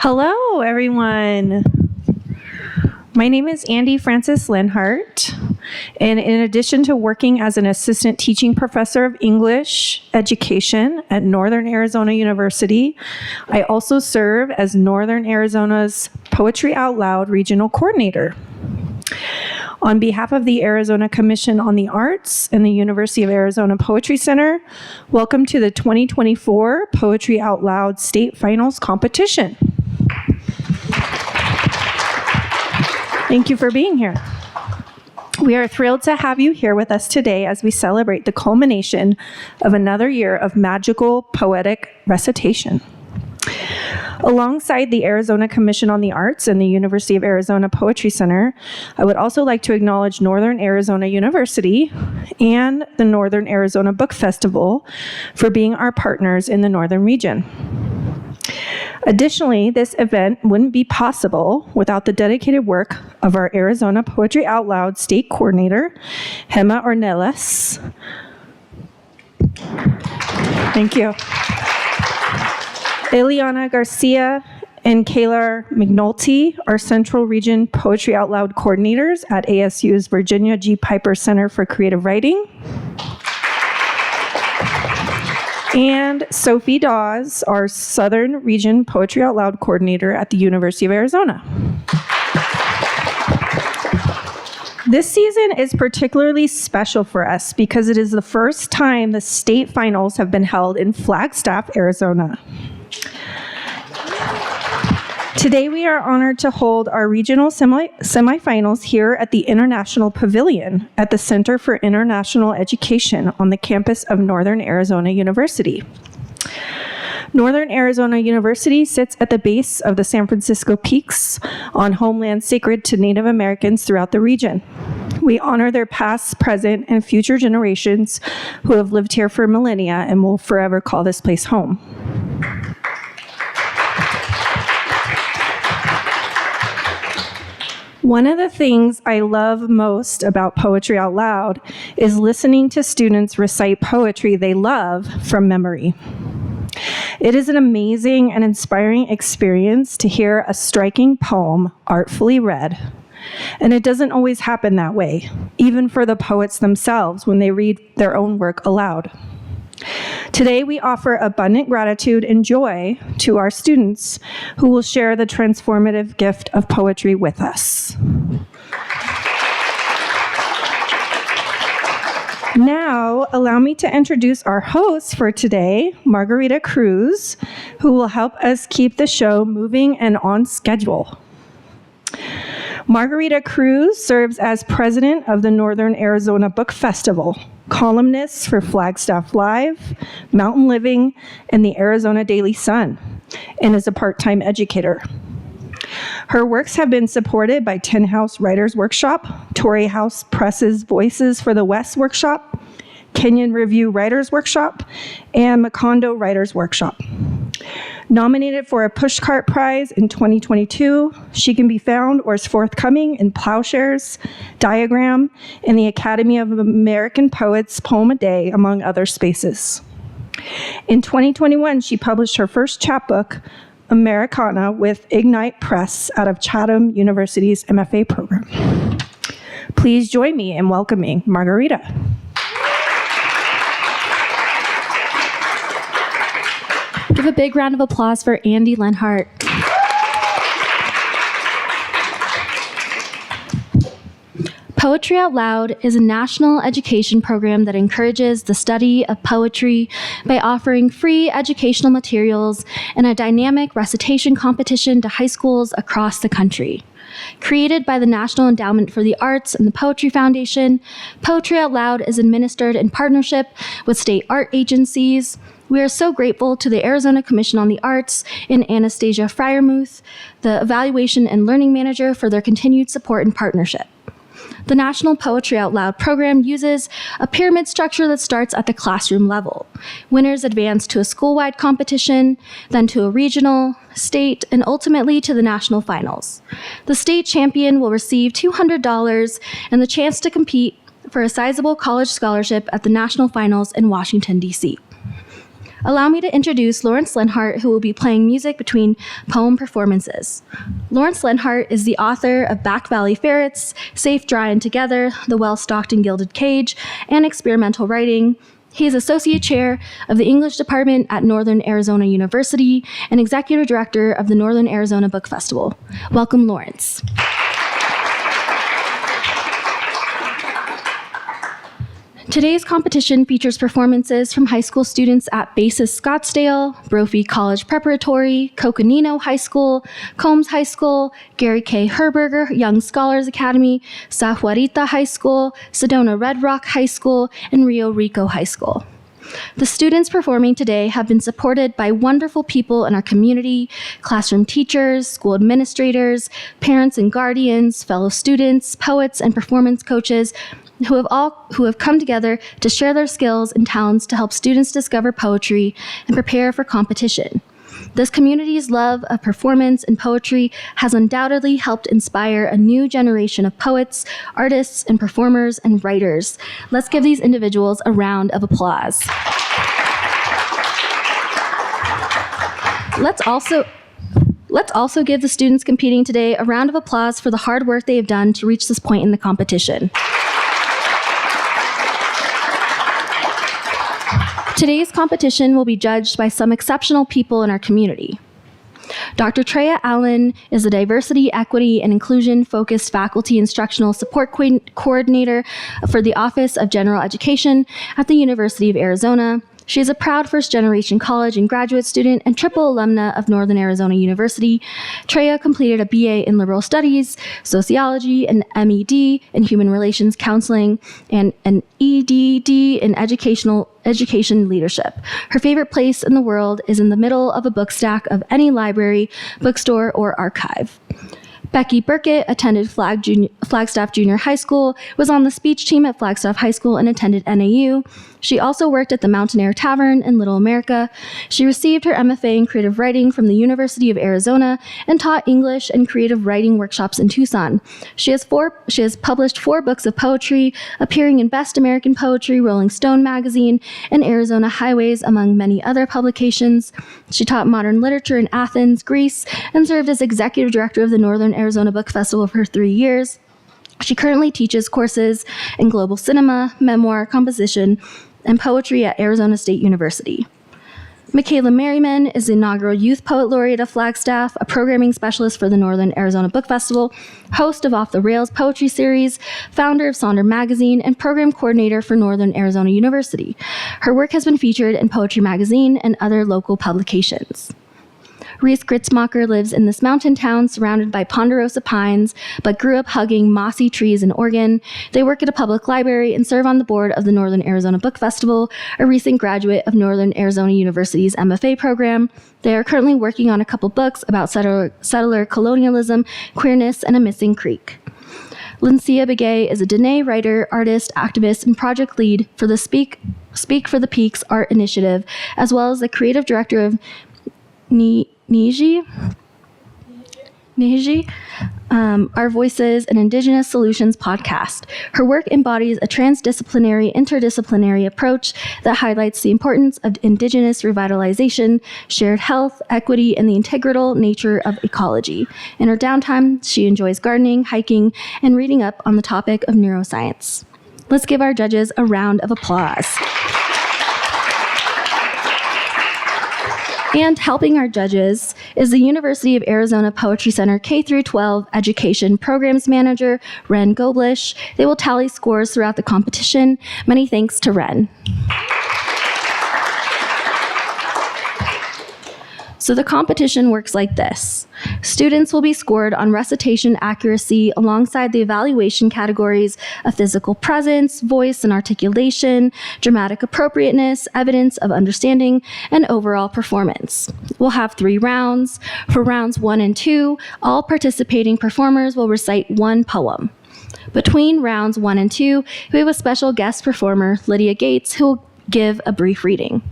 Hello, everyone. My name is Andy Francis Lenhart, and in addition to working as an assistant teaching professor of English education at Northern Arizona University, I also serve as Northern Arizona's Poetry Out Loud Regional Coordinator. On behalf of the Arizona Commission on the Arts and the University of Arizona Poetry Center, welcome to the 2024 Poetry Out Loud State Finals Competition. Thank you for being here. We are thrilled to have you here with us today as we celebrate the culmination of another year of magical poetic recitation. Alongside the Arizona Commission on the Arts and the University of Arizona Poetry Center, I would also like to acknowledge Northern Arizona University and the Northern Arizona Book Festival for being our partners in the Northern region. Additionally, this event wouldn't be possible without the dedicated work of our Arizona Poetry Out Loud State Coordinator, Gemma Ornelas. Thank you. Eliana Garcia and Kayla McNulty are Central Region Poetry Out Loud coordinators at ASU's Virginia G. Piper Center for Creative Writing. And Sophie Dawes, our Southern Region Poetry Out Loud coordinator at the University of Arizona. This season is particularly special for us because it is the first time the state finals have been held in Flagstaff, Arizona. Today, we are honored to hold our regional semifinals here at the International Pavilion at the Center for International Education on the campus of Northern Arizona University. Northern Arizona University sits at the base of the San Francisco Peaks on homeland sacred to Native Americans throughout the region. We honor their past, present, and future generations who have lived here for millennia and will forever call this place home. One of the things I love most about Poetry Out Loud is listening to students recite poetry they love from memory. It is an amazing and inspiring experience to hear a striking poem artfully read. And it doesn't always happen that way, even for the poets themselves when they read their own work aloud. Today, we offer abundant gratitude and joy to our students who will share the transformative gift of poetry with us. Now, allow me to introduce our host for today, Margarita Cruz, who will help us keep the show moving and on schedule. Margarita Cruz serves as president of the Northern Arizona Book Festival, columnist for Flagstaff Live, Mountain Living, and the Arizona Daily Sun, and is a part-time educator. Her works have been supported by Tin House Writers Workshop, Torrey House Press's Voices for the West Workshop, Kenyon Review Writers Workshop, and Macondo Writers Workshop. Nominated for a Pushcart Prize in 2022, she can be found or is forthcoming in Plowshares, Diagram, and the Academy of American Poets Poem a Day, among other spaces. In 2021, she published her first chapbook, Americana, with Ignite Press out of Chatham University's MFA program. Please join me in welcoming Margarita. Give a big round of applause for Andy Lenhart. Poetry Out Loud is a national education program that encourages the study of poetry by offering free educational materials and a dynamic recitation competition to high schools across the country. Created by the National Endowment for the Arts and the Poetry Foundation, Poetry Out Loud is administered in partnership with state art agencies. We are so grateful to the Arizona Commission on the Arts and Anastasia Fryermuth, the Evaluation and Learning Manager, for their continued support and partnership. The National Poetry Out Loud program uses a pyramid structure that starts at the classroom level. Winners advance to a school-wide competition, then to a regional, state, and ultimately to the national finals. The state champion will receive $200 and the chance to compete for a sizable college scholarship at the national finals in Washington, D.C. Allow me to introduce Lawrence Lenhart, who will be playing music between poem performances. Lawrence Lenhart is the author of Back Valley Ferrets, Safe, Dry, and Together, The Well-Stocked and Gilded Cage, and Experimental Writing. He is Associate Chair of the English Department at Northern Arizona University and Executive Director of the Northern Arizona Book Festival. Welcome, Lawrence. Today's competition features performances from high school students at Basis Scottsdale, Brophy College Preparatory, Coconino High School, Combs High School, Gary K. Herberger Young Scholars Academy, Sa Juanita High School, Sedona Red Rock High School, and Rio Rico High School. The students performing today have been supported by wonderful people in our community, classroom teachers, school administrators, parents and guardians, fellow students, poets, and performance coaches who have come together to share their skills and talents to help students discover poetry and prepare for competition. This community's love of performance and poetry has undoubtedly helped inspire a new generation of poets, artists, and performers and writers. Let's give these individuals a round of applause. Let's also give the students competing today a round of applause for the hard work they have done to reach this point in the competition. Today's competition will be judged by some exceptional people in our community. Dr. Treya Allen is the Diversity, Equity, and Inclusion-focused Faculty Instructional Support Coordinator for the Office of General Education at the University of Arizona. She is a proud first-generation college and graduate student and triple alumna of Northern Arizona University. Treya completed a BA in Liberal Studies, Sociology, an MED in Human Relations Counseling, and an EDD in Education Leadership. Her favorite place in the world is in the middle of a book stack of any library, bookstore, or archive. Becky Burkett attended Flagstaff Junior High School, was on the speech team at Flagstaff High School, and attended NAU. She also worked at the Mountain Air Tavern in Little America. She received her MFA in creative writing from the University of Arizona and taught English and creative writing workshops in Tucson. She has published 4 books of poetry, appearing in Best American Poetry, Rolling Stone magazine, and Arizona Highways, among many other publications. She taught modern literature in Athens, Greece, and served as executive director of the Northern Arizona Book Festival for 3 years. She currently teaches courses in global cinema, memoir, composition, and poetry at Arizona State University. Michaela Merriman is the inaugural Youth Poet Laureate of Flagstaff, a programming specialist for the Northern Arizona Book Festival, host of Off the Rails Poetry Series, founder of Sonder Magazine, and program coordinator for Northern Arizona University. Her work has been featured in Poetry Magazine and other local publications. Reese Gritzmacher lives in this mountain town surrounded by ponderosa pines, but grew up hugging mossy trees in Oregon. They work at a public library and serve on the board of the Northern Arizona Book Festival, a recent graduate of Northern Arizona University's MFA program. They are currently working on a couple books about settler colonialism, queerness, and a missing creek. Lincia Begay is a Dene writer, artist, activist, and project lead for the Speak for the Peaks art initiative, as well as the creative director of Niji, Our Voices, an Indigenous Solutions podcast. Her work embodies a transdisciplinary, interdisciplinary approach that highlights the importance of Indigenous revitalization, shared health, equity, and the integral nature of ecology. In her downtime, she enjoys gardening, hiking, and reading up on the topic of neuroscience. Let's give our judges a round of applause. And helping our judges is the University of Arizona Poetry Center K-12 Education Programs Manager, Ren Goblish. They will tally scores throughout the competition. Many thanks to Ren. So the competition works like this. Students will be scored on recitation accuracy alongside the evaluation categories of physical presence, voice and articulation, dramatic appropriateness, evidence of understanding, and overall performance. We'll have 3 rounds. For rounds 1 and 2, all participating performers will recite 1 poem. Between rounds 1 and 2, we have a special guest performer, Lydia Gates, who will give a brief reading.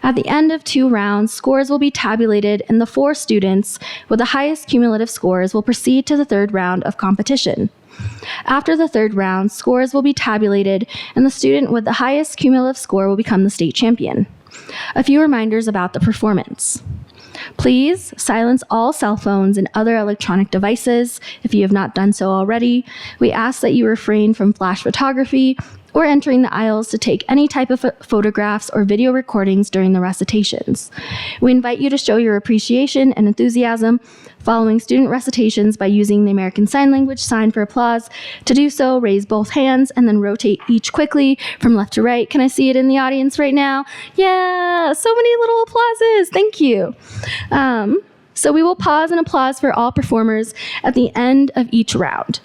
At the end of 2 rounds, scores will be tabulated, and the 4 students with the highest cumulative scores will proceed to the 3rd round of competition. After the 3rd round, scores will be tabulated, and the student with the highest cumulative score will become the state champion. A few reminders about the performance. Please silence all cell phones and other electronic devices if you have not done so already. We ask that you refrain from flash photography or entering the aisles to take any type of photographs or video recordings during the recitations. We invite you to show your appreciation and enthusiasm following student recitations by using the American Sign Language sign for applause. To do so, raise both hands and then rotate each quickly from left to right. Can I see it in the audience right now? Yeah, so many little applauses. Thank you. So we will pause and applause for all performers at the end of each round.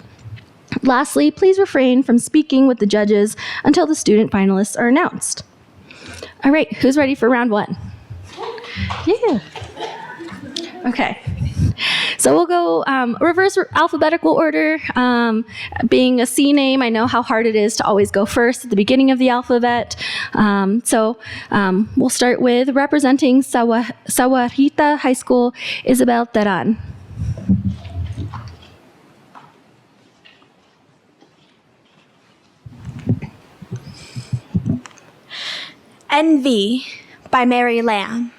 Lastly, please refrain from speaking with the judges until the student finalists are announced. All right, who's ready for round one? Yeah. Okay. So we'll go reverse alphabetical order. Being a C name, I know how hard it is to always go first at the beginning of the alphabet. So we'll start with representing Sahuarita High School, Isabel Terán. Envy by Mary Lamb.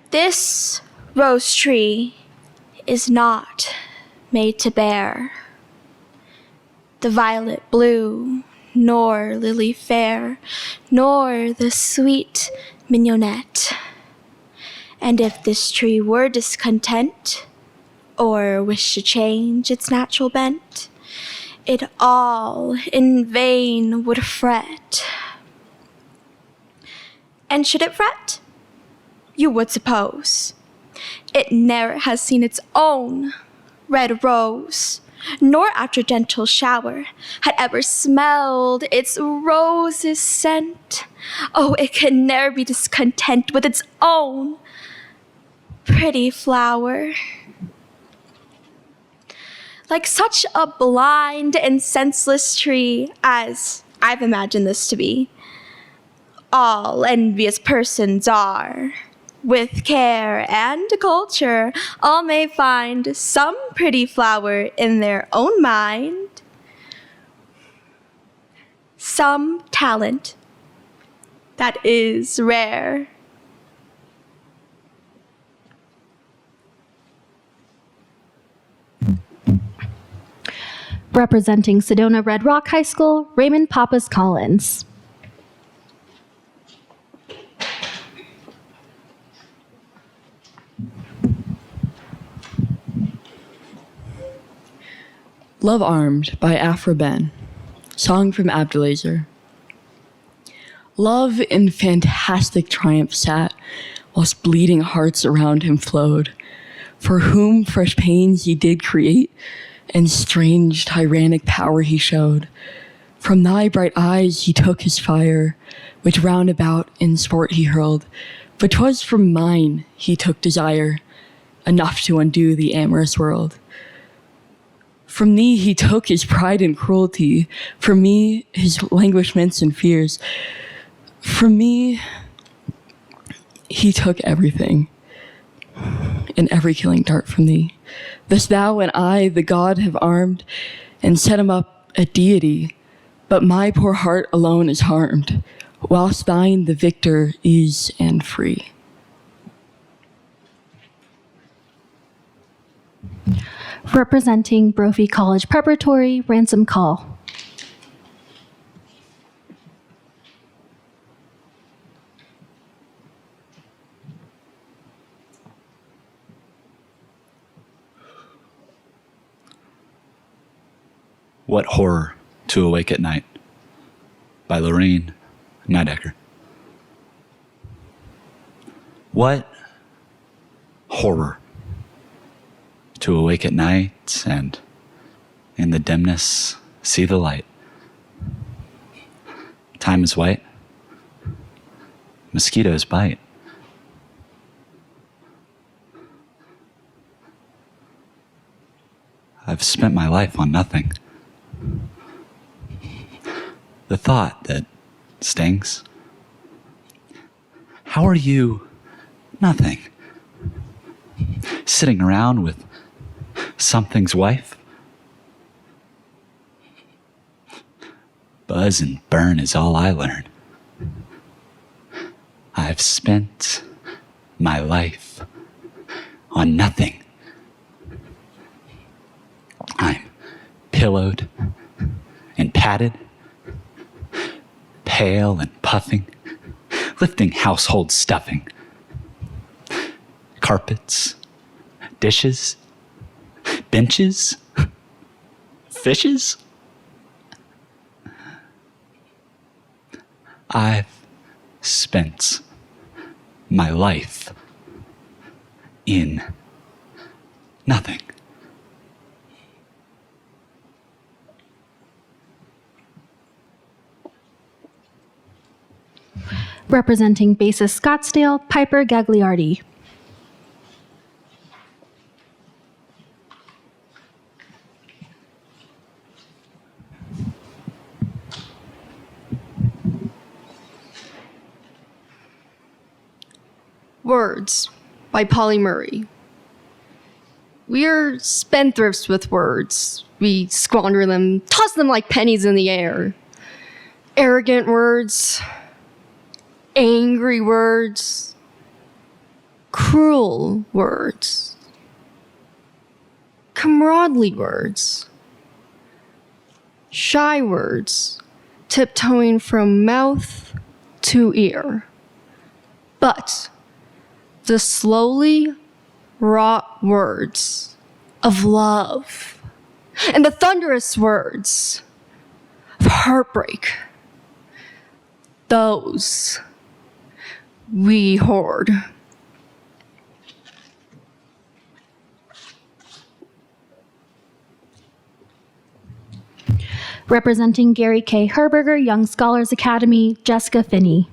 This rose tree is not made to bear the violet blue, nor lily fair, nor the sweet mignonette. And if this tree were discontent, or wish to change its natural bent, it all in vain would fret. And should it fret? You would suppose it ne'er has seen its own red rose, nor after gentle shower had ever smelled its rose's scent. Oh, it can ne'er be discontent with its own pretty flower. Like such a blind and senseless tree as I've imagined this to be, all envious persons are. With care and culture, all may find some pretty flower in their own mind, some talent that is rare. Representing Sedona Red Rock High School, Raymond Pappas Collins. Love Armed by Afra Ben. Song from Abdulazer. Love in fantastic triumph sat, whilst bleeding hearts around him flowed, for whom fresh pains he did create, and strange tyrannic power he showed. From thy bright eyes he took his fire, which round about in sport he hurled, but 'twas from mine he took desire, enough to undo the amorous world. From thee he took his pride and cruelty, from me his languishments and fears. From me he took everything, and every killing dart from thee. Thus thou and I the god have armed, and set him up a deity, but my poor heart alone is harmed, whilst thine the victor is and free. Representing Brophy College Preparatory, Ransom Call. What Horror to Awake at Night by Lorraine Nidecker. What horror to awake at night and in the dimness see the light. Time is white. Mosquitoes bite. I've spent my life on nothing. The thought that stings. How are you nothing? Sitting around with something's wife? Buzz and burn is all I learn. I've spent my life on nothing. I'm pillowed and padded, pale and puffing, lifting household stuffing. Carpets, dishes, benches, fishes. I've spent my life in nothing. Representing bassist Scottsdale, Piper Gagliardi. Words by Polly Murray. We are spendthrifts with words. We squander them, toss them like pennies in the air. Arrogant words, angry words, cruel words, comradely words, shy words, tiptoeing from mouth to ear. But the slowly wrought words of love and the thunderous words of heartbreak, those we hoard. Representing Gary K. Herberger, Young Scholars Academy, Jessica Finney.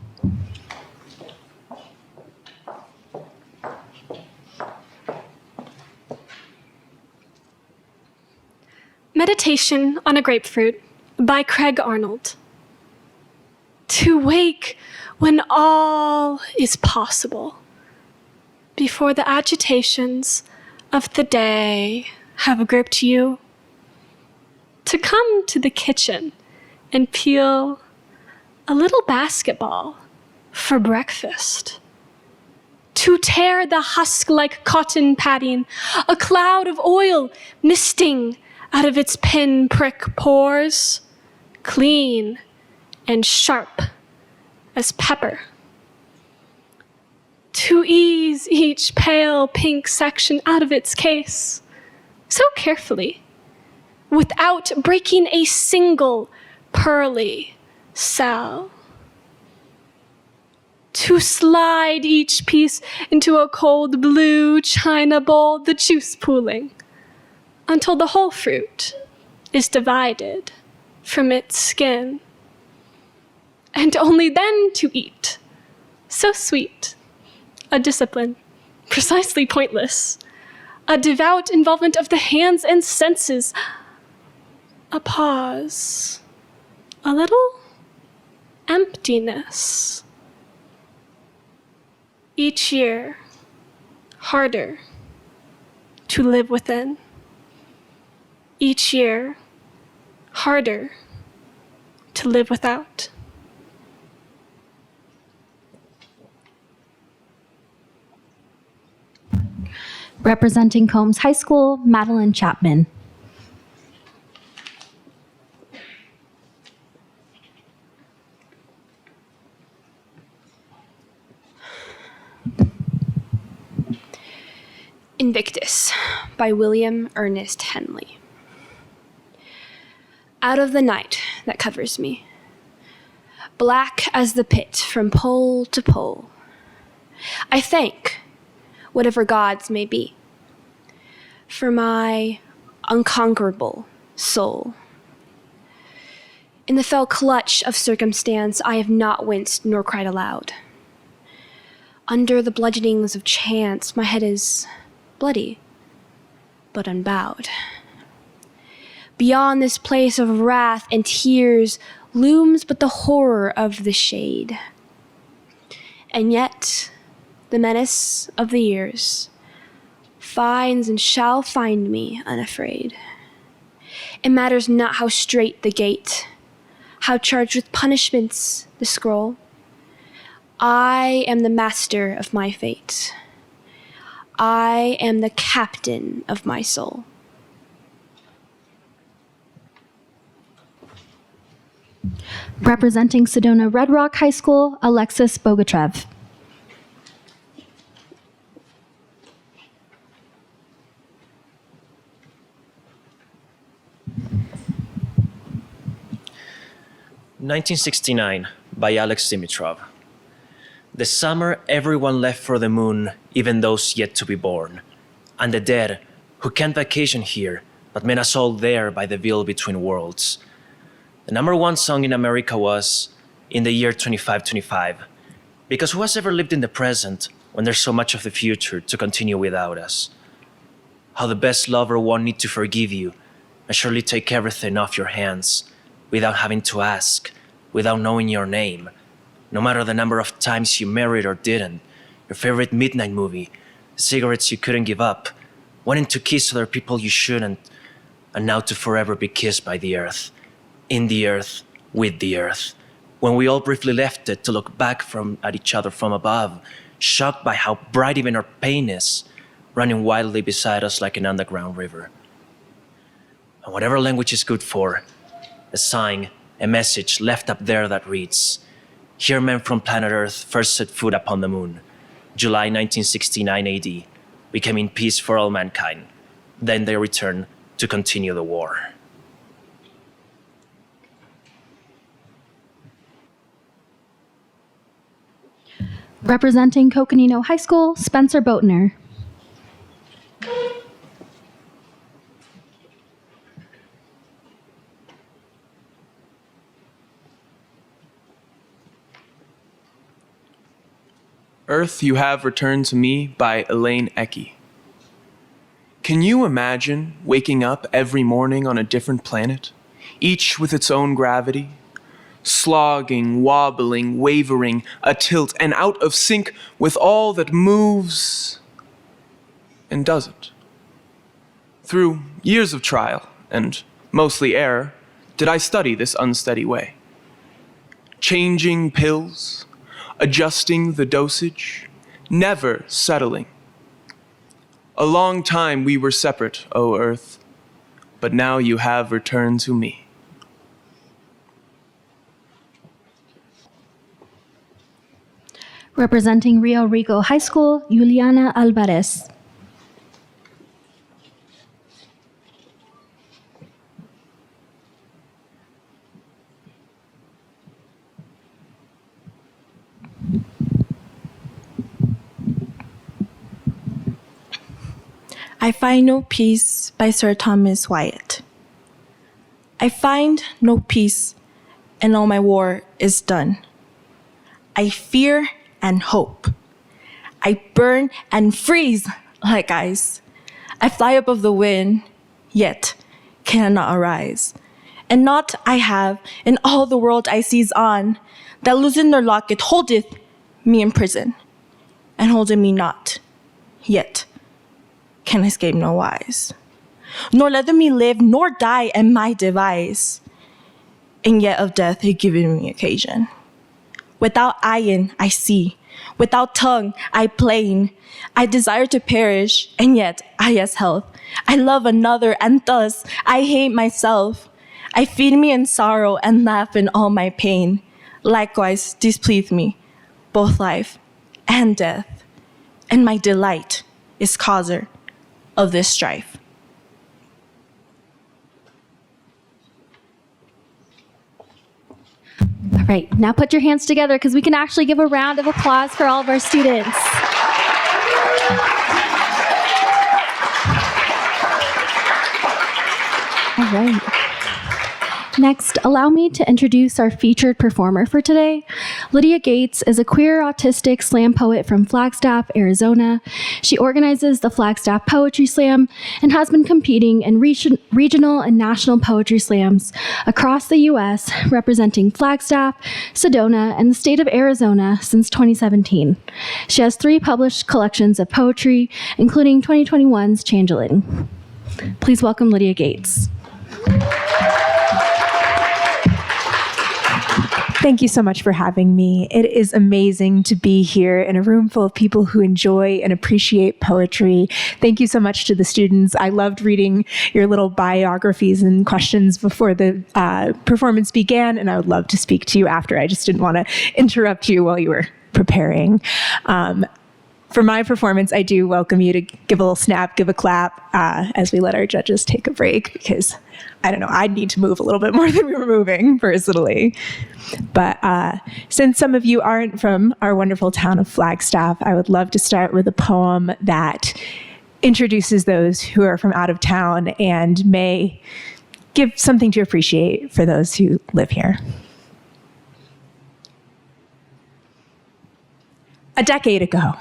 Meditation on a Grapefruit by Craig Arnold. To wake when all is possible, before the agitations of the day have gripped you. To come to the kitchen and peel a little basketball for breakfast. To tear the husk like cotton padding, a cloud of oil misting out of its pinprick pores, clean and sharp as pepper. To ease each pale pink section out of its case, so carefully, without breaking a single pearly cell. To slide each piece into a cold blue china bowl, the juice pooling, until the whole fruit is divided from its skin. And only then to eat. So sweet. A discipline, precisely pointless. A devout involvement of the hands and senses. A pause. A little emptiness. Each year, harder to live within. Each year, harder to live without. Representing Combs High School, Madeline Chapman. Invictus by William Ernest Henley. Out of the night that covers me, black as the pit from pole to pole, I thank whatever gods may be for my unconquerable soul. In the fell clutch of circumstance, I have not winced nor cried aloud. Under the bludgeonings of chance, my head is bloody, but unbowed. Beyond this place of wrath and tears looms but the horror of the shade. And yet, the menace of the years finds and shall find me unafraid. It matters not how strait the gate, how charged with punishments the scroll. I am the master of my fate. I am the captain of my soul. Representing Sedona Red Rock High School, Alexis Bogatrev. "1969" by Alex Dimitrov. The summer everyone left for the moon, even those yet to be born, and the dead who can't vacation here, but met us all there by the veil between worlds. The number one song in America was "In the Year 2525," because who has ever lived in the present when there's so much of the future to continue without us? How the best lover won't need to forgive you and surely take everything off your hands without having to ask, without knowing your name, no matter the number of times you married or didn't, your favorite midnight movie, the cigarettes you couldn't give up, wanting to kiss other people you shouldn't, and now to forever be kissed by the earth, in the earth, with the earth. When we all briefly left it to look back at each other from above, shocked by how bright even our pain is, running wildly beside us like an underground river. And whatever language is good for, a sign, a message left up there that reads, "Here men from planet Earth first set foot upon the moon. July 1969 AD. We came in peace for all mankind. Then they returned to continue the war." Representing Coconino High School, Spencer Boatner. Earth, You Have Returned to Me by Elaine Ecke. Can you imagine waking up every morning on a different planet, each with its own gravity, slogging, wobbling, wavering, atilt, and out of sync with all that moves and doesn't? Through years of trial and mostly error, did I study this unsteady way. Changing pills, adjusting the dosage, never settling. A long time we were separate, O Earth, but now you have returned to me. Representing Rio Rico High School, Juliana Alvarez. I Find No Peace by Sir Thomas Wyatt. I find no peace, and all my war is done. I fear and hope. I burn and freeze like ice. I fly above the wind, yet cannot arise. And naught I have in all the world I seize on, that losing their locket holdeth me in prison, and holding me not, yet can escape no wise. Nor let me live, nor die in my device, and yet of death he given me occasion. Without eyen I see, without tongue I plain. I desire to perish, and yet I has health. I love another, and thus I hate myself. I feed me in sorrow and laugh in all my pain. Likewise displease me, both life and death, and my delight is causer of this strife. All right, now put your hands together because we can actually give a round of applause for all of our students. All right. Next, allow me to introduce our featured performer for today. Lydia Gates is a queer autistic slam poet from Flagstaff, Arizona. She organizes the Flagstaff Poetry Slam and has been competing in regional and national poetry slams across the U.S., representing Flagstaff, Sedona, and the state of Arizona since 2017. She has 3 published collections of poetry, including 2021's Changeling. Please welcome Lydia Gates. Thank you so much for having me. It is amazing to be here in a room full of people who enjoy and appreciate poetry. Thank you so much to the students. I loved reading your little biographies and questions before the performance began, and I would love to speak to you after. I just didn't want to interrupt you while you were preparing. For my performance, I do welcome you to give a little snap, give a clap as we let our judges take a break, because I don't know, I'd need to move a little bit more than we were moving personally. But since some of you aren't from our wonderful town of Flagstaff, I would love to start with a poem that introduces those who are from out of town and may give something to appreciate for those who live here. A decade ago,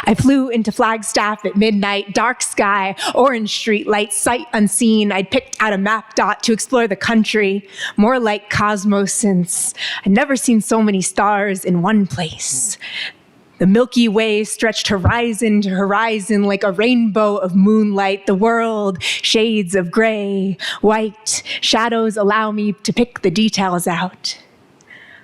I flew into Flagstaff at midnight, dark sky, orange street lights, sight unseen. I'd picked out a map dot to explore the country, more like cosmos since I'd never seen so many stars in one place. The Milky Way stretched horizon to horizon like a rainbow of moonlight. The world, shades of gray, white, shadows allow me to pick the details out.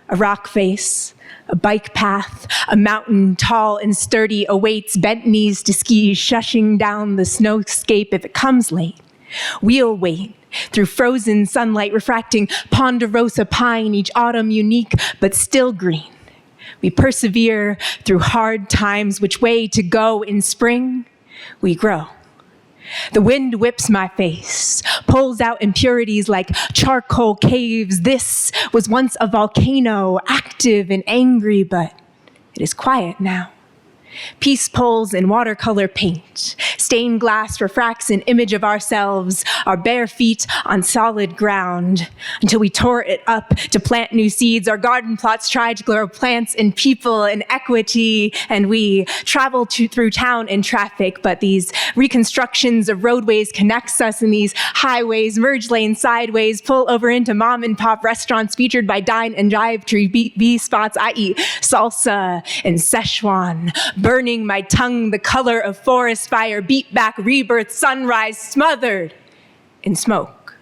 A rock face, a bike path, a mountain tall and sturdy awaits, bent knees to skis, shushing down the snowscape if it comes late. We'll wait through frozen sunlight refracting ponderosa pine, each autumn unique but still green. We persevere through hard times, which way to go in spring? We grow. The wind whips my face, pulls out impurities like charcoal caves. This was once a volcano, active and angry, but it is quiet now. Peace pulls in watercolor paint. Stained glass refracts an image of ourselves, our bare feet on solid ground. Until we tore it up to plant new seeds, our garden plots tried to grow plants and people and equity, and we traveled through town in traffic, but these reconstructions of roadways connects us, and these highways merge lanes sideways, pull over into mom and pop restaurants featured by Dine and Drive to B spots. I eat salsa and Szechuan, burning my tongue the color of forest fire, beat back rebirth, sunrise smothered in smoke.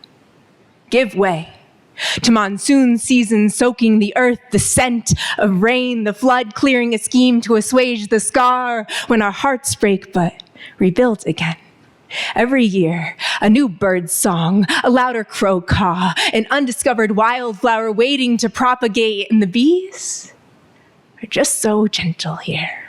Give way to monsoon season soaking the earth, the scent of rain, the flood clearing a scheme to assuage the scar when our hearts break but rebuilt again. Every year, a new bird song, a louder crow caw, an undiscovered wildflower waiting to propagate, and the bees are just so gentle here.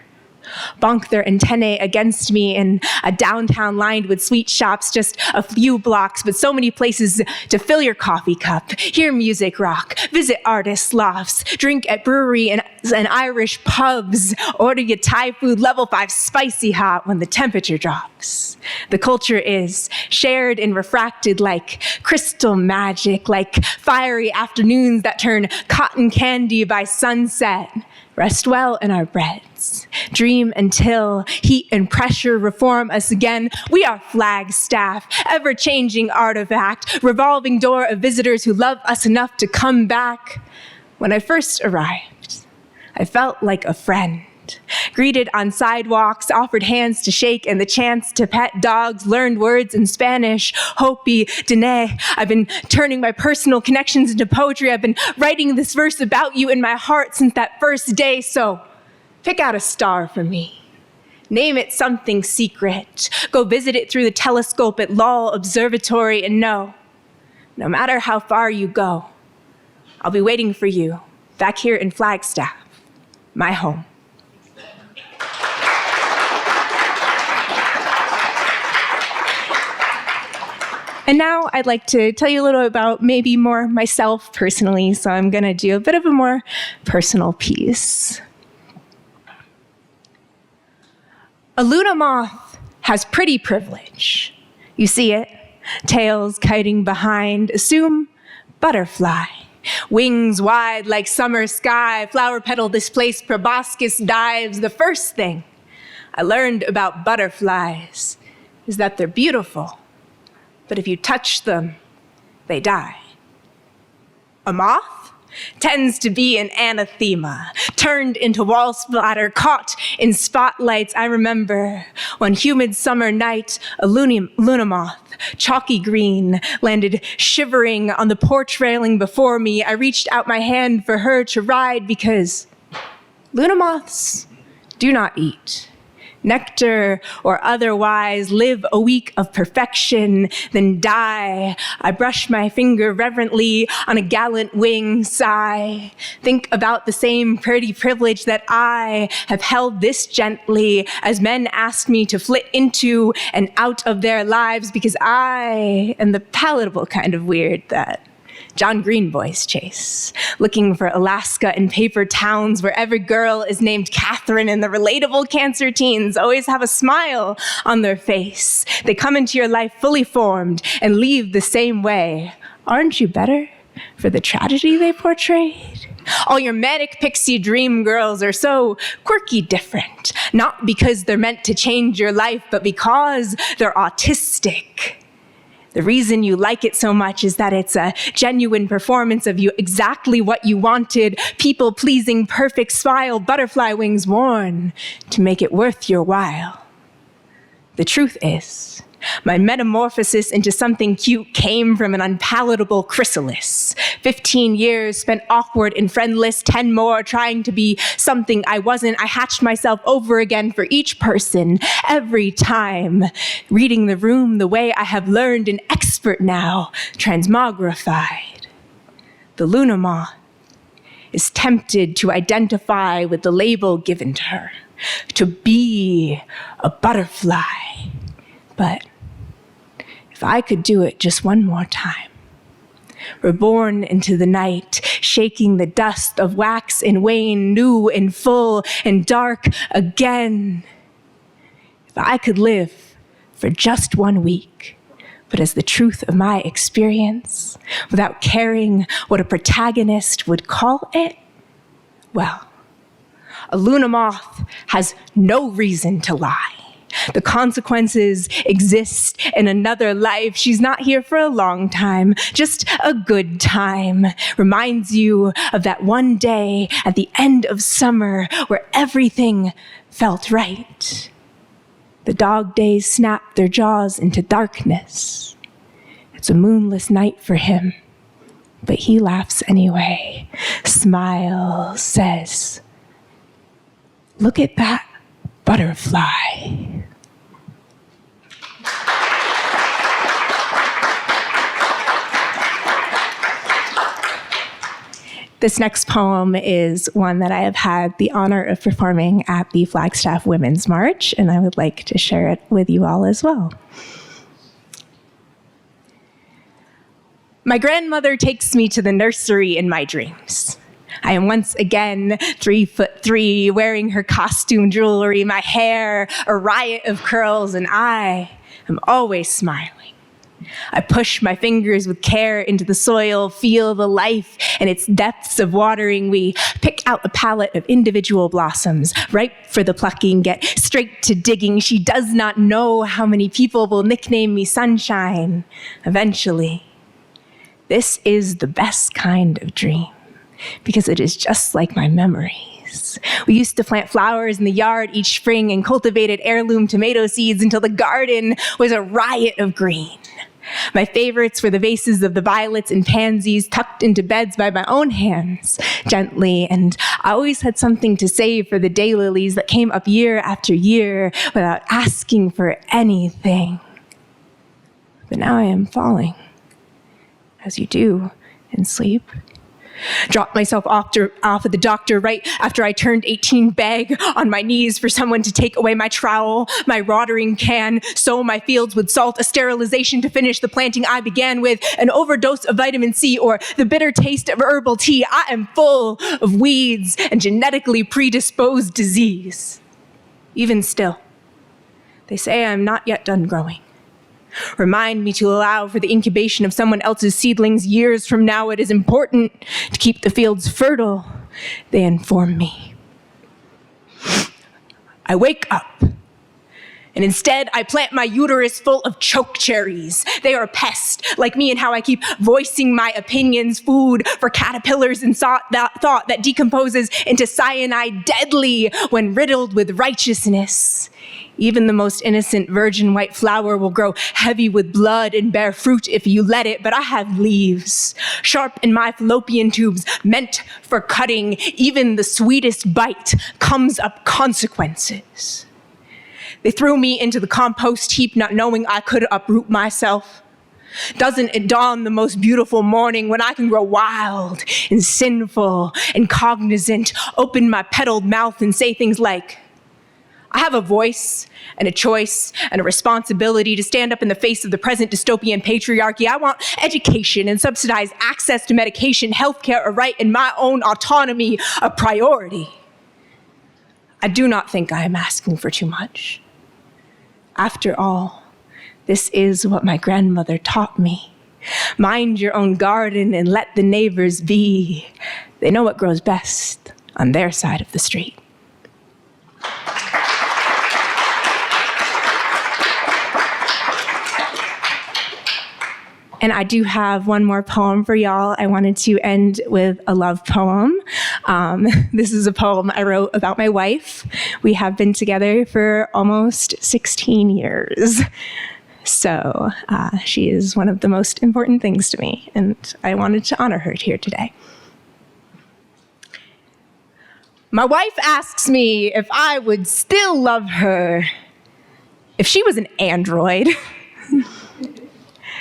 Bonk their antennae against me in a downtown lined with sweet shops, just a few blocks, but so many places to fill your coffee cup, hear music rock, visit artists' lofts, drink at brewery and Irish pubs, order your Thai food level 5 spicy hot when the temperature drops. The culture is shared and refracted like crystal magic, like fiery afternoons that turn cotton candy by sunset. Rest well in our breads. Dream until heat and pressure reform us again. We are Flagstaff, ever-changing artifact, revolving door of visitors who love us enough to come back. When I first arrived, I felt like a friend. Greeted on sidewalks, offered hands to shake, and the chance to pet dogs, learned words in Spanish, Hopi, Dene. I've been turning my personal connections into poetry. I've been writing this verse about you in my heart since that first day, so pick out a star for me. Name it something secret. Go visit it through the telescope at Lowell Observatory, and no matter how far you go, I'll be waiting for you back here in Flagstaff, my home. And now I'd like to tell you a little about maybe more myself personally, so I'm going to do a bit of a more personal piece. A Luna moth has pretty privilege. You see it, tails kiting behind, assume butterfly. Wings wide like summer sky, flower petal displaced, proboscis dives. The first thing I learned about butterflies is that they're beautiful. But if you touch them, they die. A moth tends to be an anathema, turned into wall splatter, caught in spotlights. I remember one humid summer night, a luna moth, chalky green, landed shivering on the porch railing before me. I reached out my hand for her to ride because luna moths do not eat. Nectar or otherwise, live a week of perfection, then die. I brush my finger reverently on a gallant wing, sigh. Think about the same pretty privilege that I have held this gently as men ask me to flit into and out of their lives because I am the palatable kind of weird that John Green boys chase, looking for Alaska and paper towns where every girl is named Catherine and the relatable cancer teens always have a smile on their face. They come into your life fully formed and leave the same way. Aren't you better for the tragedy they portrayed? All your manic pixie dream girls are so quirky different, not because they're meant to change your life, but because they're autistic. The reason you like it so much is that it's a genuine performance of you exactly what you wanted, people-pleasing, perfect smile, butterfly wings worn to make it worth your while. The truth is, my metamorphosis into something cute came from an unpalatable chrysalis. 15 years spent awkward and friendless, 10 more trying to be something I wasn't. I hatched myself over again for each person, every time. Reading the room the way I have learned, an expert now, transmogrified. The Luna moth is tempted to identify with the label given to her, to be a butterfly. But if I could do it just one more time, reborn into the night, shaking the dust of wax and wane, new and full and dark again. If I could live for just 1 week, but as the truth of my experience, without caring what a protagonist would call it, well, a Luna moth has no reason to lie. The consequences exist in another life. She's not here for a long time, just a good time. Reminds you of that one day at the end of summer where everything felt right. The dog days snap their jaws into darkness. It's a moonless night for him, but he laughs anyway. Smile, says, "Look at that butterfly." This next poem is one that I have had the honor of performing at the Flagstaff Women's March, and I would like to share it with you all as well. My grandmother takes me to the nursery in my dreams. I am once again 3'3", wearing her costume jewelry, my hair a riot of curls, and I am always smiling. I push my fingers with care into the soil, feel the life and its depths of watering. We pick out a palette of individual blossoms, ripe for the plucking, get straight to digging. She does not know how many people will nickname me Sunshine eventually. This is the best kind of dream, because it is just like my memories. We used to plant flowers in the yard each spring and cultivated heirloom tomato seeds until the garden was a riot of green. My favorites were the vases of the violets and pansies tucked into beds by my own hands, gently, and I always had something to say for the daylilies that came up year after year without asking for anything. But now I am falling, as you do in sleep. Dropped myself off at the doctor right after I turned 18, beg on my knees for someone to take away my trowel, my watering can, sow my fields with salt, a sterilization to finish the planting I began with, an overdose of vitamin C, or the bitter taste of herbal tea. I am full of weeds and genetically predisposed disease. Even still, they say I am not yet done growing. Remind me to allow for the incubation of someone else's seedlings years from now. It is important to keep the fields fertile, they inform me. I wake up And instead, I plant my uterus full of choke cherries. They are a pest, like me and how I keep voicing my opinions, food for caterpillars and thought that decomposes into cyanide, deadly when riddled with righteousness. Even the most innocent virgin white flower will grow heavy with blood and bear fruit if you let it, but I have leaves, sharp in my fallopian tubes, meant for cutting. Even the sweetest bite comes up consequences. They threw me into the compost heap, not knowing I could uproot myself. Doesn't it dawn the most beautiful morning when I can grow wild and sinful and cognizant, open my petaled mouth and say things like, I have a voice and a choice and a responsibility to stand up in the face of the present dystopian patriarchy. I want education and subsidized access to medication, healthcare a right, and my own autonomy a priority. I do not think I am asking for too much. After all, this is what my grandmother taught me. Mind your own garden and let the neighbors be. They know what grows best on their side of the street. And I do have one more poem for y'all. I wanted to end with a love poem. This is a poem I wrote about my wife. We have been together for almost 16 years. So she is one of the most important things to me, and I wanted to honor her here today. My wife asks me if I would still love her if she was an android.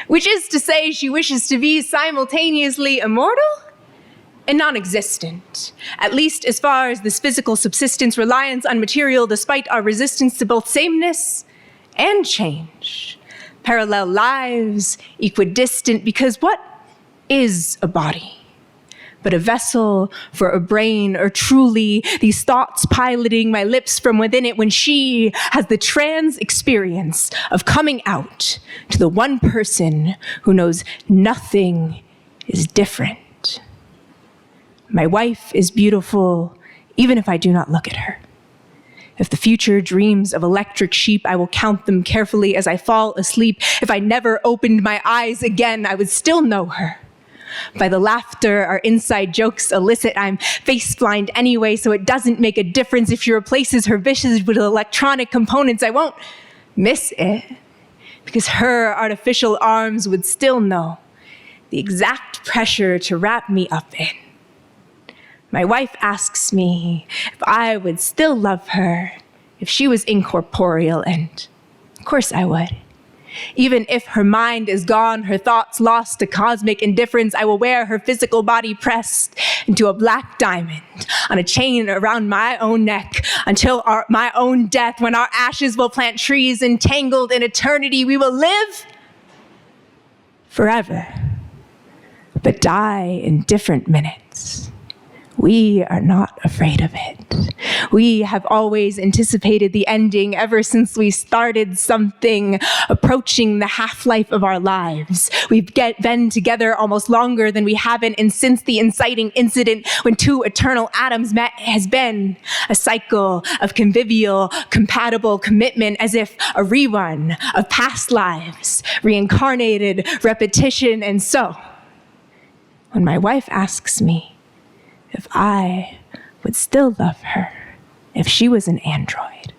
Which is to say, she wishes to be simultaneously immortal and non-existent, at least as far as this physical subsistence reliance on material, despite our resistance to both sameness and change. Parallel lives, equidistant, because what is a body but a vessel for a brain, or truly these thoughts piloting my lips from within it when she has the trans experience of coming out to the one person who knows nothing is different. My wife is beautiful, even if I do not look at her. If the future dreams of electric sheep, I will count them carefully as I fall asleep. If I never opened my eyes again, I would still know her. By the laughter our inside jokes elicit, I'm face blind anyway, so it doesn't make a difference if she replaces her wishes with electronic components. I won't miss it, because her artificial arms would still know the exact pressure to wrap me up in. My wife asks me if I would still love her if she was incorporeal, and of course I would. Even if her mind is gone, her thoughts lost to cosmic indifference, I will wear her physical body pressed into a black diamond on a chain around my own neck until my own death, when our ashes will plant trees entangled in eternity. We will live forever, but die in different minutes. We are not afraid of it. We have always anticipated the ending ever since we started something approaching the half-life of our lives. We've been together almost longer than we haven't, and since the inciting incident when two eternal atoms met has been a cycle of convivial, compatible commitment, as if a rerun of past lives, reincarnated repetition. And so, when my wife asks me if I would still love her if she was an android,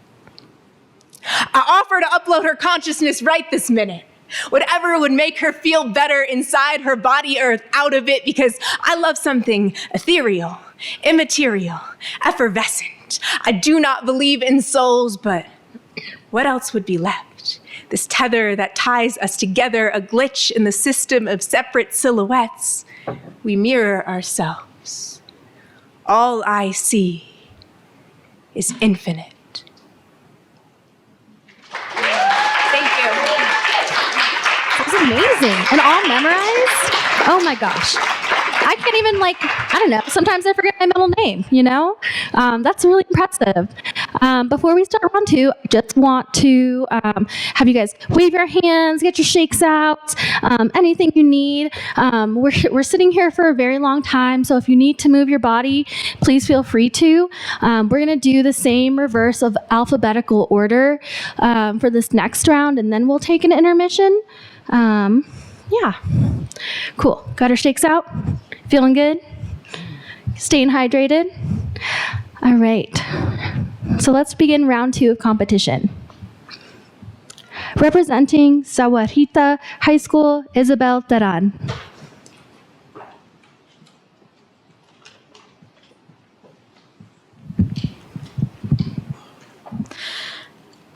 I offer to upload her consciousness right this minute. Whatever would make her feel better inside her body or out of it, because I love something ethereal, immaterial, effervescent. I do not believe in souls, but what else would be left? This tether that ties us together, a glitch in the system of separate silhouettes. We mirror ourselves. All I see is infinite. Thank you. That was amazing. And all memorized? Oh my gosh. I can't even I don't know. Sometimes I forget my middle name, you know? That's really impressive. Before we start round two, I just want to have you guys wave your hands, get your shakes out, anything you need. We're sitting here for a very long time, so if you need to move your body, please feel free to. We're going to do the same reverse of alphabetical order for this next round, and then we'll take an intermission. Yeah. Cool. Got our shakes out? Feeling good? Staying hydrated? All right. So let's begin round two of competition. Representing Sahuarita High School, Isabel Terán.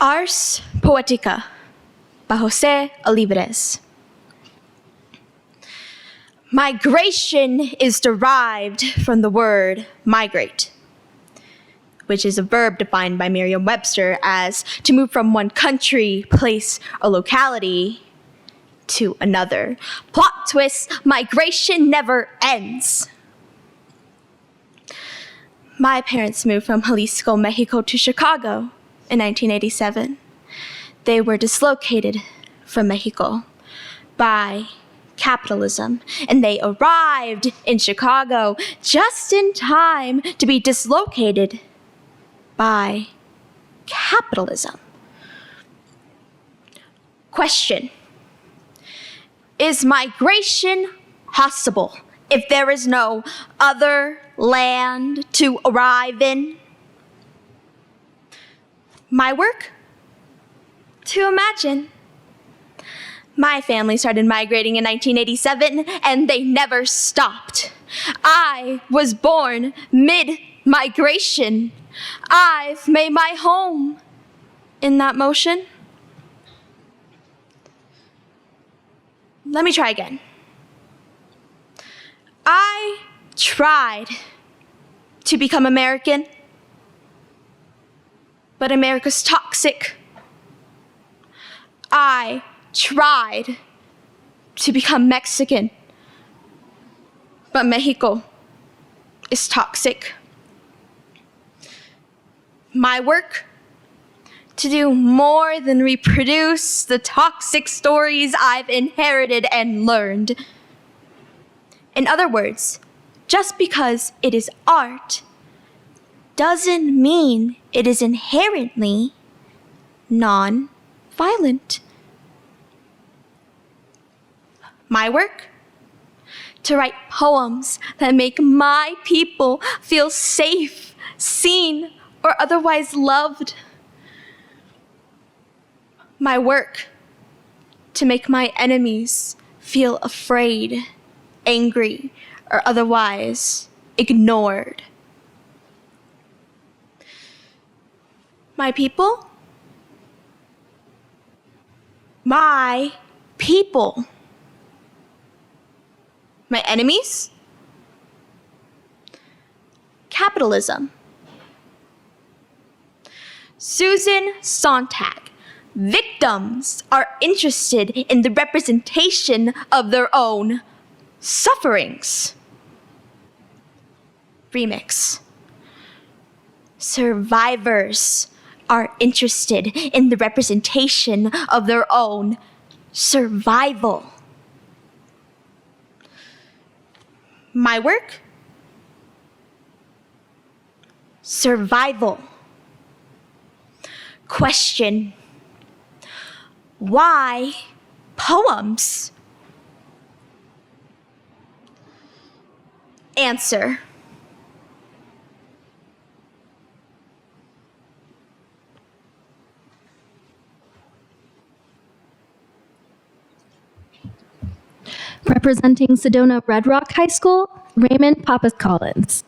Ars Poetica by Jose Olivres. Migration is derived from the word migrate, which is a verb defined by Merriam-Webster as to move from one country, place, or locality to another. Plot twist, migration never ends. My parents moved from Jalisco, Mexico to Chicago in 1987. They were dislocated from Mexico by capitalism, and they arrived in Chicago just in time to be dislocated by capitalism. Question: is migration possible if there is no other land to arrive in? My work? To imagine. My family started migrating in 1987, and they never stopped. I was born mid-migration. I've made my home in that motion. Let me try again. I tried to become American, but America's toxic. I tried to become Mexican, but Mexico is toxic. My work? To do more than reproduce the toxic stories I've inherited and learned. In other words, just because it is art doesn't mean it is inherently non-violent. My work? To write poems that make my people feel safe, seen, or otherwise loved. My work? To make my enemies feel afraid, angry, or otherwise ignored. My people? My people. My enemies? Capitalism. Susan Sontag. Victims are interested in the representation of their own sufferings. Remix. Survivors are interested in the representation of their own survival. My work? Survival. Question: why poems? Answer: Representing Sedona Red Rock High School, Raymond Pappas Collins.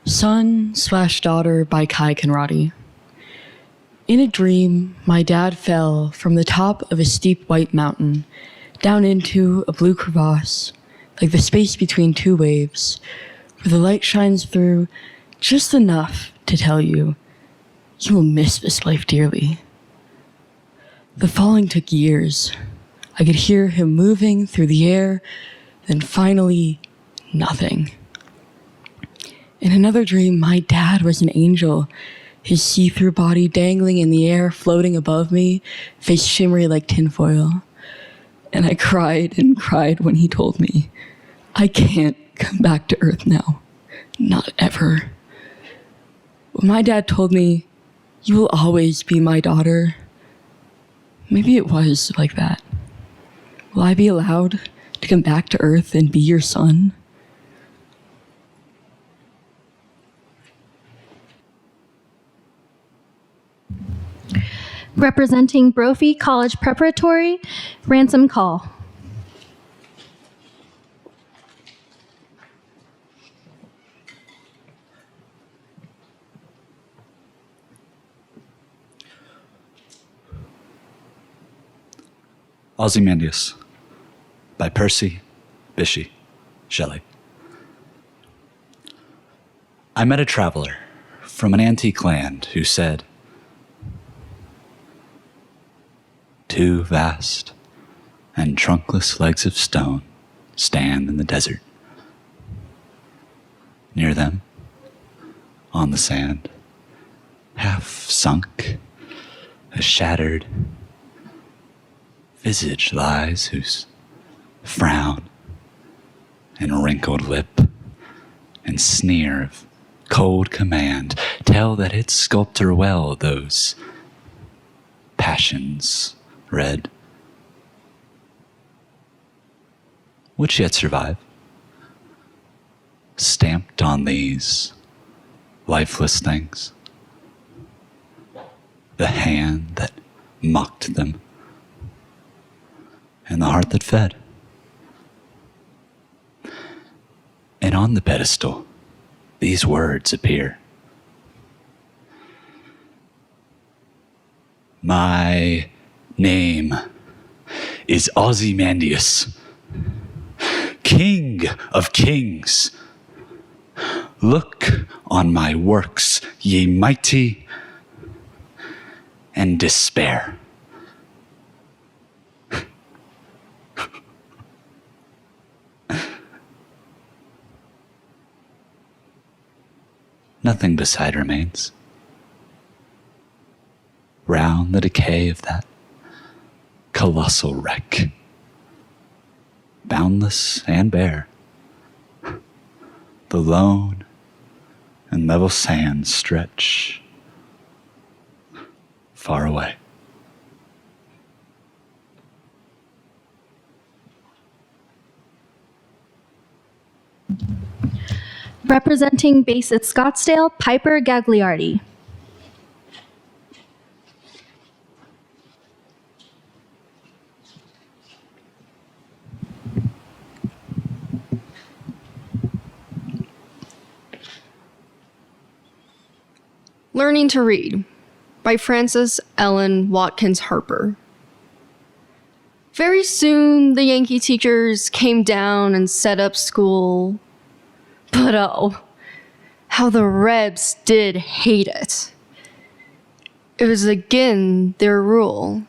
Son/Daughter by Kai Conradi. In a dream, my dad fell from the top of a steep white mountain down into a blue crevasse, like the space between two waves, where the light shines through just enough to tell you, you will miss this life dearly. The falling took years. I could hear him moving through the air, then finally, nothing. In another dream, my dad was an angel, his see-through body dangling in the air, floating above me, face shimmery like tinfoil. And I cried and cried when he told me, I can't come back to Earth now. Not ever. When my dad told me, you will always be my daughter, maybe it was like that. Will I be allowed to come back to Earth and be your son? Representing Brophy College Preparatory, Ransom Call. Ozymandias by Percy Bysshe Shelley. I met a traveler from an antique land who said, two vast and trunkless legs of stone stand in the desert. Near them, on the sand, half sunk, a shattered visage lies, whose frown and wrinkled lip and sneer of cold command tell that its sculptor well those passions read, which yet survive, stamped on these lifeless things, the hand that mocked them, and the heart that fed. And on the pedestal, these words appear. My name is Ozymandias, King of Kings. Look on my works, ye mighty, and despair. Nothing beside remains. Round the decay of that colossal wreck, boundless and bare, the lone and level sands stretch far away. Representing Base at Scottsdale, Piper Gagliardi. Learning to Read by Frances Ellen Watkins Harper. Very soon, the Yankee teachers came down and set up school. But oh, how the Rebs did hate it. It was again their rule.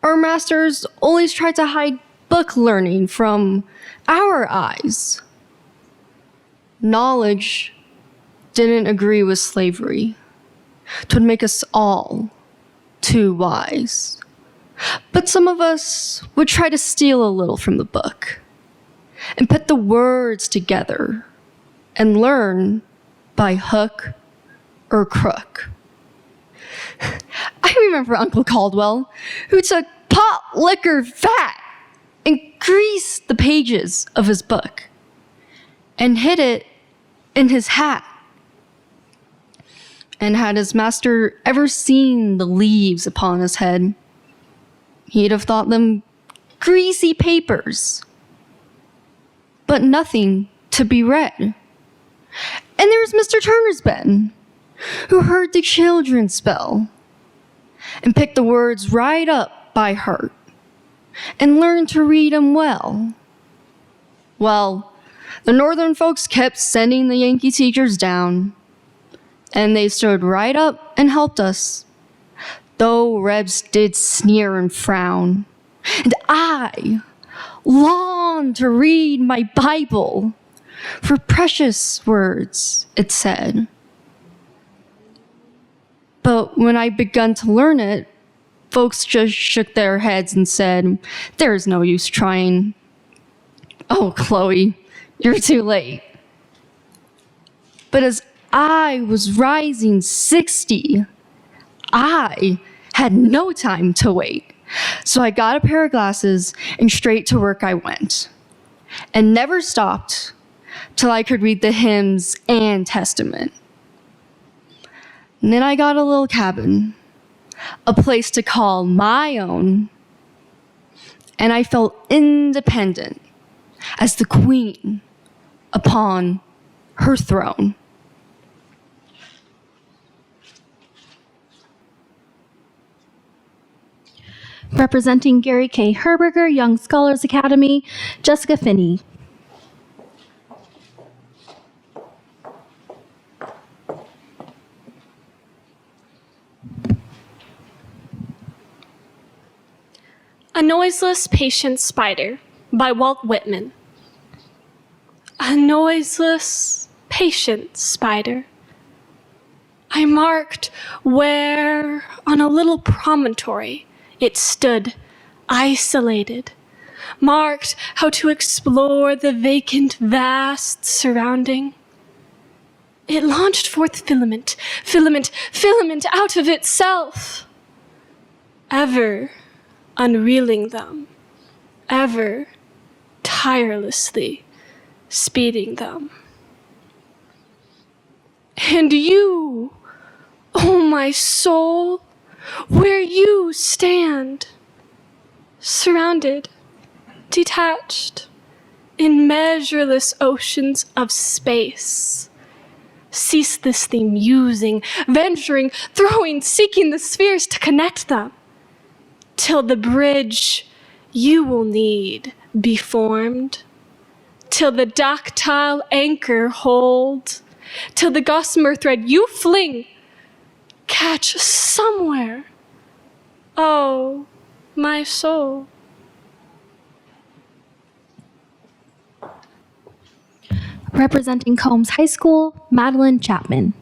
Our masters always tried to hide book learning from our eyes. Knowledge didn't agree with slavery. 'Twould make us all too wise. But some of us would try to steal a little from the book and put the words together and learn by hook or crook. I remember Uncle Caldwell, who took pot liquor fat and greased the pages of his book and hid it in his hat. And had his master ever seen the leaves upon his head, he'd have thought them greasy papers, but nothing to be read. And there was Mr. Turner's Ben, who heard the children spell and picked the words right up by heart and learned to read 'em well. Well, the northern folks kept sending the Yankee teachers down, and they stood right up and helped us, though Rebs did sneer and frown. And I longed to read my Bible, for precious words, it said. But when I begun to learn it, folks just shook their heads and said, "There's no use trying." Oh, Chloe, you're too late. But as I was rising 60, I had no time to wait. So I got a pair of glasses and straight to work I went, and never stopped till I could read the hymns and testament. And then I got a little cabin, a place to call my own, and I felt independent as the queen upon her throne. Representing Gary K. Herberger, Young Scholars Academy, Jessica Finney. A Noiseless Patient Spider by Walt Whitman. A noiseless, patient spider. I marked where, on a little promontory, it stood, isolated, marked how to explore the vacant, vast surrounding. It launched forth filament, filament, filament out of itself, ever unreeling them, ever tirelessly speeding them. And you, oh my soul, where you stand, surrounded, detached, in measureless oceans of space, ceaselessly musing, venturing, throwing, seeking the spheres to connect them, till the bridge you will need be formed, till the ductile anchor hold, till the gossamer thread you fling catch somewhere. Oh, my soul. Representing Combs High School, Madeline Chapman.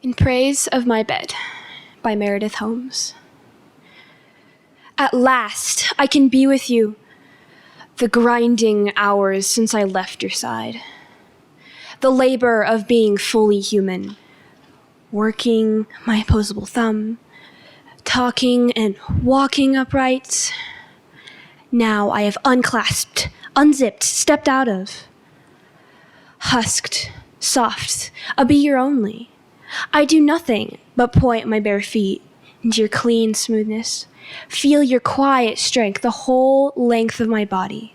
In Praise of My Bed by Meredith Holmes. At last, I can be with you. The grinding hours since I left your side. The labor of being fully human. Working my opposable thumb. Talking and walking upright. Now I have unclasped, unzipped, stepped out of. Husked, soft, a be your only. I do nothing but point my bare feet into your clean smoothness. Feel your quiet strength the whole length of my body.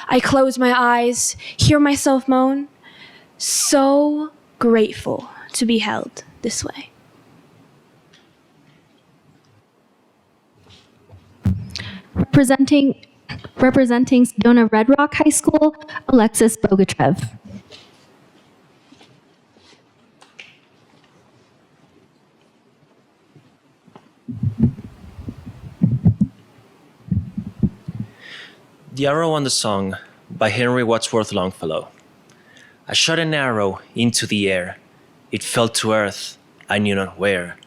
I close my eyes, hear myself moan, so grateful to be held this way. Representing Sedona Red Rock High School, Alexis Bogatrev. The Arrow and the Song by Henry Wadsworth Longfellow. I shot an arrow into the air. It fell to earth, I knew not where.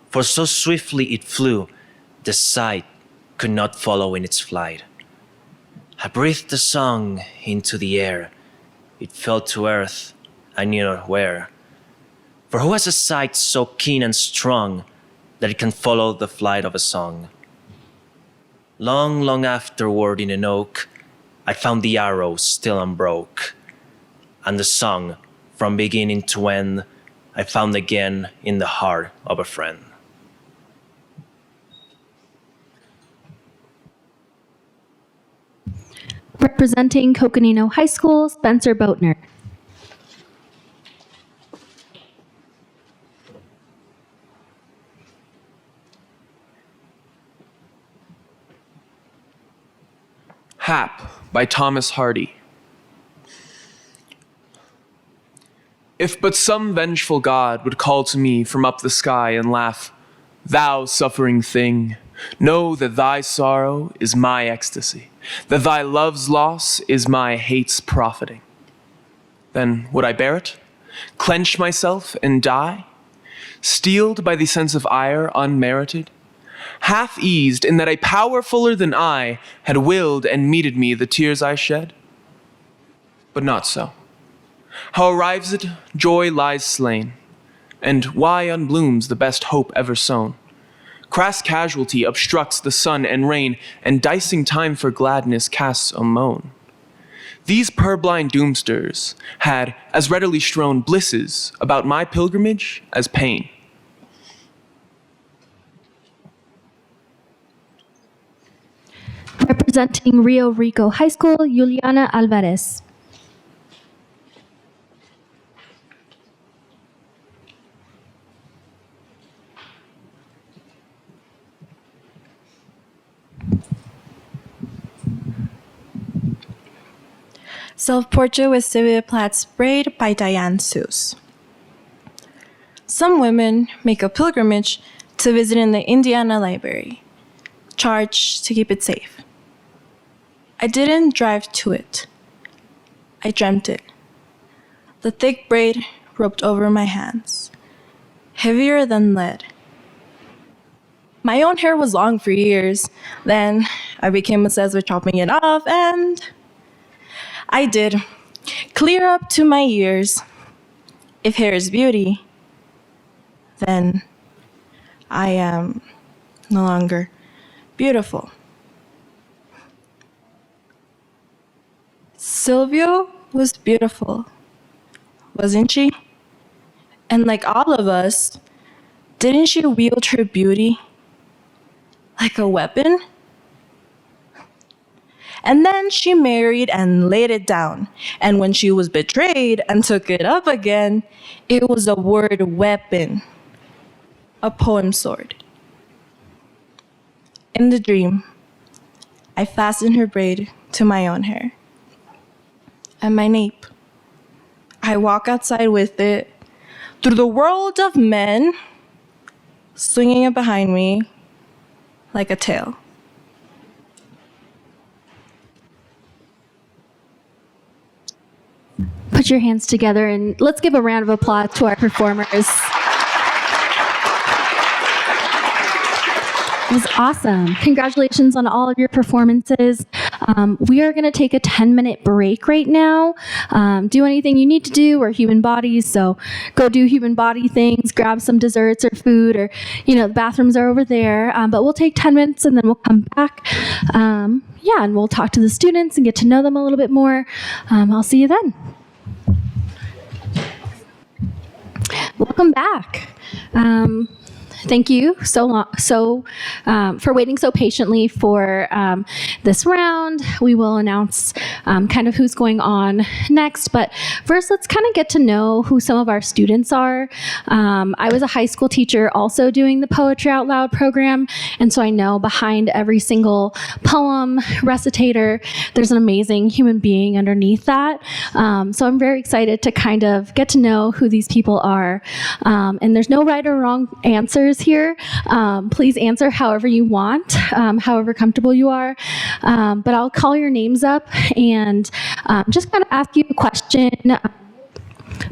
For so swiftly it flew, the sight could not follow in its flight. I breathed the song into the air. It fell to earth, I knew not where. For who has a sight so keen and strong that it can follow the flight of a song? Long, long afterward in an oak, I found the arrow still unbroke, and the song, from beginning to end, I found again in the heart of a friend. Representing Coconino High School, Spencer Boatner. Hap by Thomas Hardy. If but some vengeful god would call to me from up the sky and laugh, "Thou suffering thing, know that thy sorrow is my ecstasy, that thy love's loss is my hate's profiting," then would I bear it, clench myself and die, steeled by the sense of ire unmerited, half-eased in that a power fuller than I had willed and meted me the tears I shed? But not so. How arrives it, joy lies slain, and why unblooms the best hope ever sown? Crass casualty obstructs the sun and rain, and dicing time for gladness casts a moan. These purblind doomsters had as readily strown blisses about my pilgrimage as pain. Representing Rio Rico High School, Juliana Alvarez. Self-Portrait with Sylvia Plath's Braid by Diane Seuss. Some women make a pilgrimage to visit in the Indiana Library, charged to keep it safe. I didn't drive to it. I dreamt it. The thick braid roped over my hands, heavier than lead. My own hair was long for years. Then I became obsessed with chopping it off, and I did, clear up to my ears. If hair is beauty, then I am no longer beautiful. Sylvia was beautiful, wasn't she? And like all of us, didn't she wield her beauty like a weapon? And then she married and laid it down. And when she was betrayed and took it up again, it was a word weapon, a poem sword. In the dream, I fastened her braid to my own hair and my nape. I walk outside with it through the world of men, swinging it behind me like a tail. Put your hands together and let's give a round of applause to our performers. It was awesome. Congratulations on all of your performances. We are going to take a 10-minute break right now. Do anything you need to do. We're human bodies, so go do human body things. Grab some desserts or food, or the bathrooms are over there. But we'll take 10 minutes and then we'll come back. And we'll talk to the students and get to know them a little bit more. I'll see you then. Welcome back. Thank you for waiting so patiently for this round. We will announce kind of who's going on next, but first let's kind of get to know who some of our students are. I was a high school teacher also doing the Poetry Out Loud program, and so I know behind every single poem, recitator, there's an amazing human being underneath that. So I'm very excited to kind of get to know who these people are. And there's no right or wrong answers here. Please answer however you want, however comfortable you are. But I'll call your names up and just kind of ask you a question.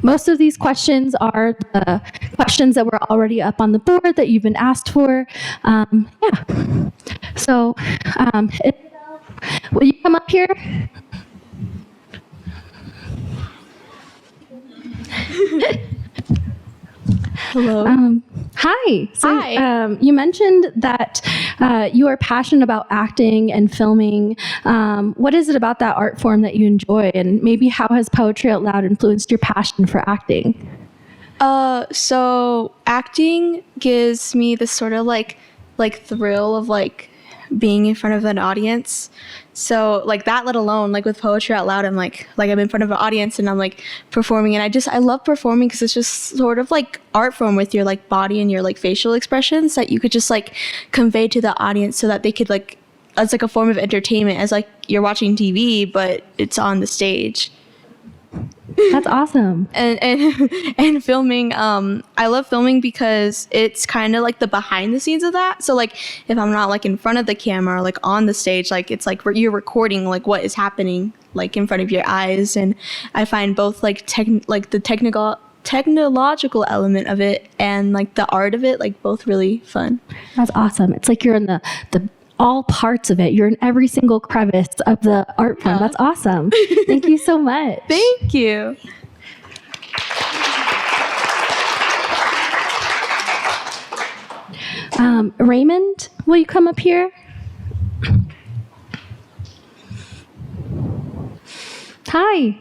Most of these questions are the questions that were already up on the board that you've been asked for. So will you come up here? Hello. Hi. So, Hi. You mentioned that you are passionate about acting and filming. What is it about that art form that you enjoy? And maybe how has Poetry Out Loud influenced your passion for acting? So acting gives me this sort of like thrill of like being in front of an audience. So like that, let alone like with Poetry Out Loud, I'm like I'm in front of an audience and I'm like performing, and I love performing because it's just sort of like art form with your like body and your like facial expressions that you could just like convey to the audience so that they could like, it's like a form of entertainment, as like you're watching TV but it's on the stage. That's awesome. and filming. I love filming because it's kind of like the behind the scenes of that. So like if I'm not like in front of the camera or like on the stage, like it's like you're recording like what is happening like in front of your eyes. And I find both like the technological element of it and like the art of it like both really fun. That's awesome. It's like you're in the all parts of it. You're in every single crevice of the art form. That's awesome. Thank you so much. Thank you. Raymond, will you come up here? Hi.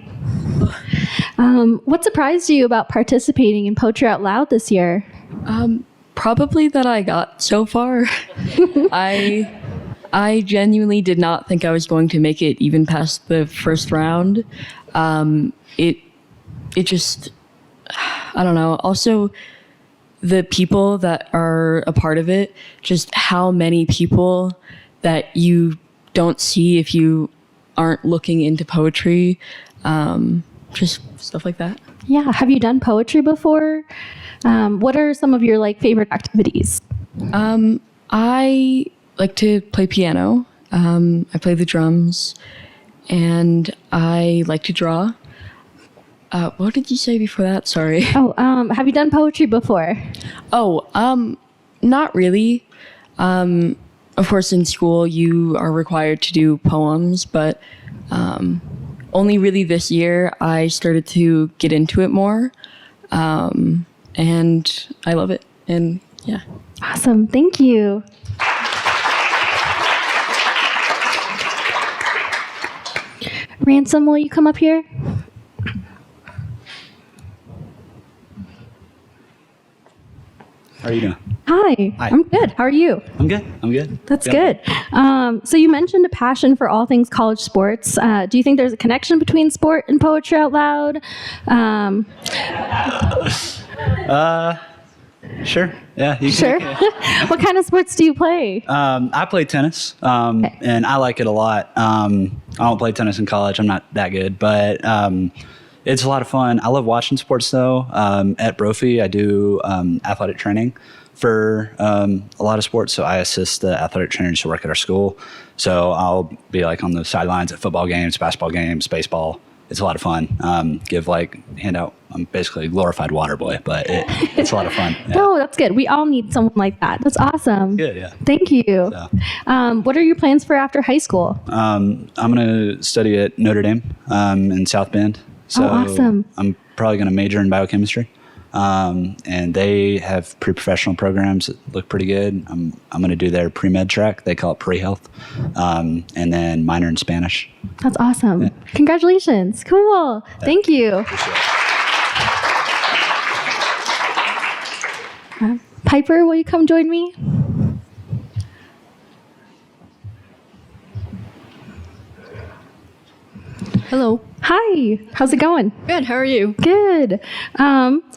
What surprised you about participating in Poetry Out Loud this year? Probably that I got so far. I genuinely did not think I was going to make it even past the first round. It just, I don't know. Also, the people that are a part of it, just how many people that you don't see if you aren't looking into poetry, just stuff like that. Yeah. Have you done poetry before? What are some of your like favorite activities? I like to play piano. I play the drums, and I like to draw. What did you say before that? Sorry. Have you done poetry before? Not really. Of course, in school, you are required to do poems, but only really this year I started to get into it more. And I love it. And yeah. Awesome. Thank you. Ransom, will you come up here? How are you doing? Hi. Hi. I'm good. How are you? I'm good. That's Yeah. good. So you mentioned a passion for all things college sports. Do you think there's a connection between sport and Poetry Out Loud? Sure. Yeah. You Sure. can. What kind of sports do you play? I play tennis, and I like it a lot. I don't play tennis in college. I'm not that good, but it's a lot of fun. I love watching sports, though. At Brophy, I do athletic training for a lot of sports. So I assist the athletic trainers who work at our school. So I'll be like on the sidelines at football games, basketball games, baseball. It's a lot of fun. Hand out. I'm basically a glorified water boy, but it's a lot of fun. Yeah. No, that's good. We all need someone like that. That's awesome. Good, yeah. Thank you. So, What are your plans for after high school? I'm going to study at Notre Dame in South Bend. So awesome. I'm probably going to major in biochemistry. And they have pre-professional programs that look pretty good. I'm going to do their pre-med track. They call it pre-health. And then minor in Spanish. That's awesome. Yeah. Congratulations. Cool. Thank you. Piper, will you come join me? Hello. Hi. How's it going? Good. How are you? Good.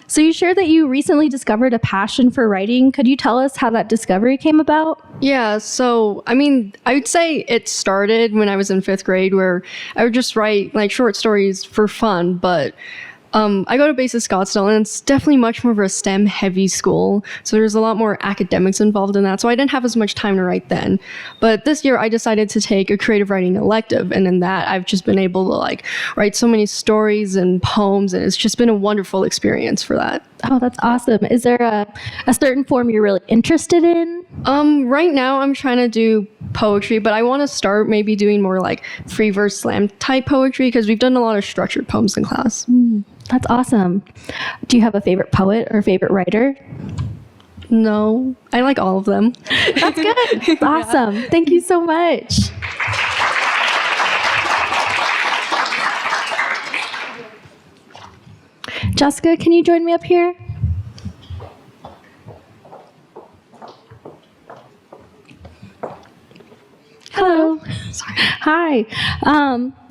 So you shared that you recently discovered a passion for writing. Could you tell us how that discovery came about? Yeah, so I would say it started when I was in 5th grade, where I would just write like short stories for fun, but I go to Basis Scottsdale, and it's definitely much more of a STEM heavy school. So there's a lot more academics involved in that. So I didn't have as much time to write then. But this year I decided to take a creative writing elective. And in that I've just been able to like write so many stories and poems. And it's just been a wonderful experience for that. Oh, that's awesome. Is there a certain form you're really interested in? Right now I'm trying to do poetry, but I want to start maybe doing more like free verse slam type poetry, because we've done a lot of structured poems in class. That's awesome. Do you have a favorite poet or favorite writer? No, I like all of them. That's good. That's awesome. Thank you so much. Jessica, can you join me up here? Hello. Sorry. Hi.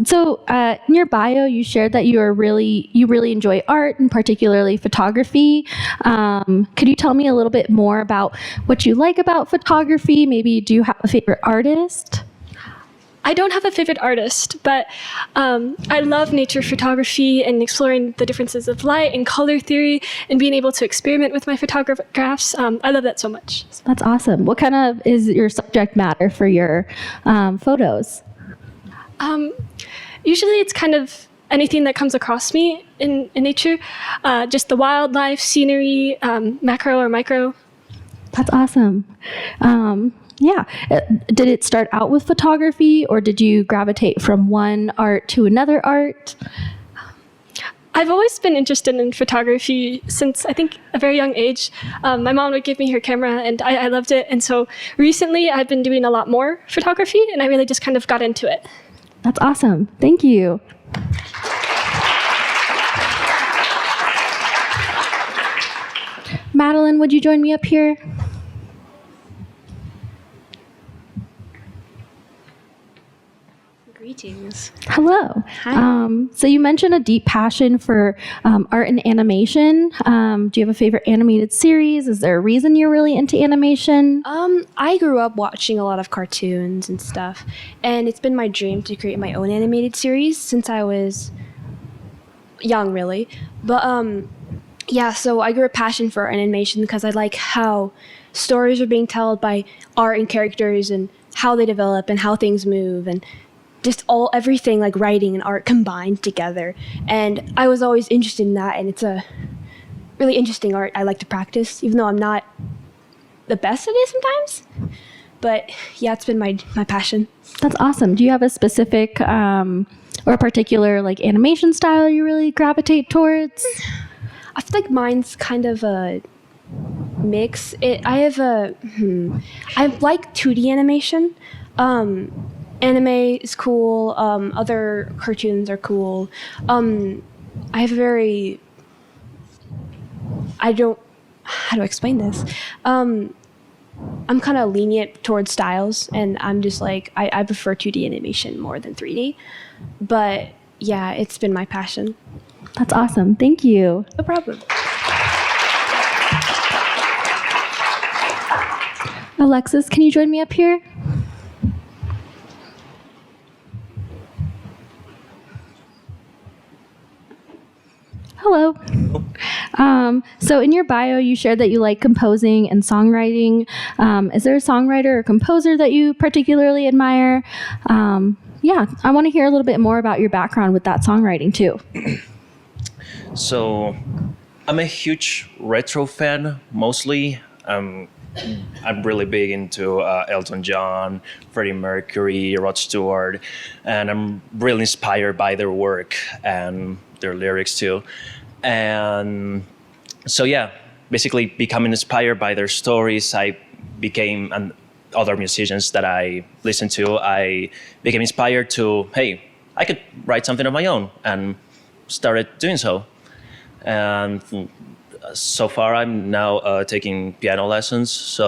So in your bio, you shared that you really enjoy art, and particularly photography. Could you tell me a little bit more about what you like about photography? Maybe do you have a favorite artist? I don't have a favorite artist, but I love nature photography and exploring the differences of light and color theory and being able to experiment with my photographs. I love that so much. That's awesome. What kind of is your subject matter for your photos? Usually it's kind of anything that comes across me in nature, just the wildlife, scenery, macro or micro. That's awesome. Yeah. Did it start out with photography, or did you gravitate from one art to another art? I've always been interested in photography since I think a very young age. My mom would give me her camera and I loved it. And so recently I've been doing a lot more photography and I really just kind of got into it. That's awesome. Thank you. Madeline, would you join me up here? Greetings. Hello. Hi. So you mentioned a deep passion for art and animation. Do you have a favorite animated series? Is there a reason you're really into animation? I grew up watching a lot of cartoons and stuff, and it's been my dream to create my own animated series since I was young, really. But yeah, so I grew a passion for animation because I like how stories are being told by art and characters and how they develop and how things move and just everything like writing and art combined together. And I was always interested in that, and it's a really interesting art I like to practice, even though I'm not the best at it sometimes. But yeah, it's been my passion. That's awesome. Do you have a specific or a particular like animation style you really gravitate towards? I feel like mine's kind of a mix. I like 2D animation. Anime is cool. Other cartoons are cool. I have how do I explain this? I'm kind of lenient towards styles, and I'm just like, I prefer 2D animation more than 3D. But yeah, it's been my passion. That's awesome. Thank you. No problem. Alexis, can you join me up here? Hello. So in your bio, you shared that you like composing and songwriting. Is there a songwriter or composer that you particularly admire? Yeah, I want to hear a little bit more about your background with that songwriting too. So, I'm a huge retro fan, mostly. I'm really big into Elton John, Freddie Mercury, Rod Stewart, and I'm really inspired by their work and their lyrics too. And so yeah, basically becoming inspired by their stories, I became, and other musicians that I listened to, I became inspired to, hey, I could write something of my own, and started doing so. And so far I'm now taking piano lessons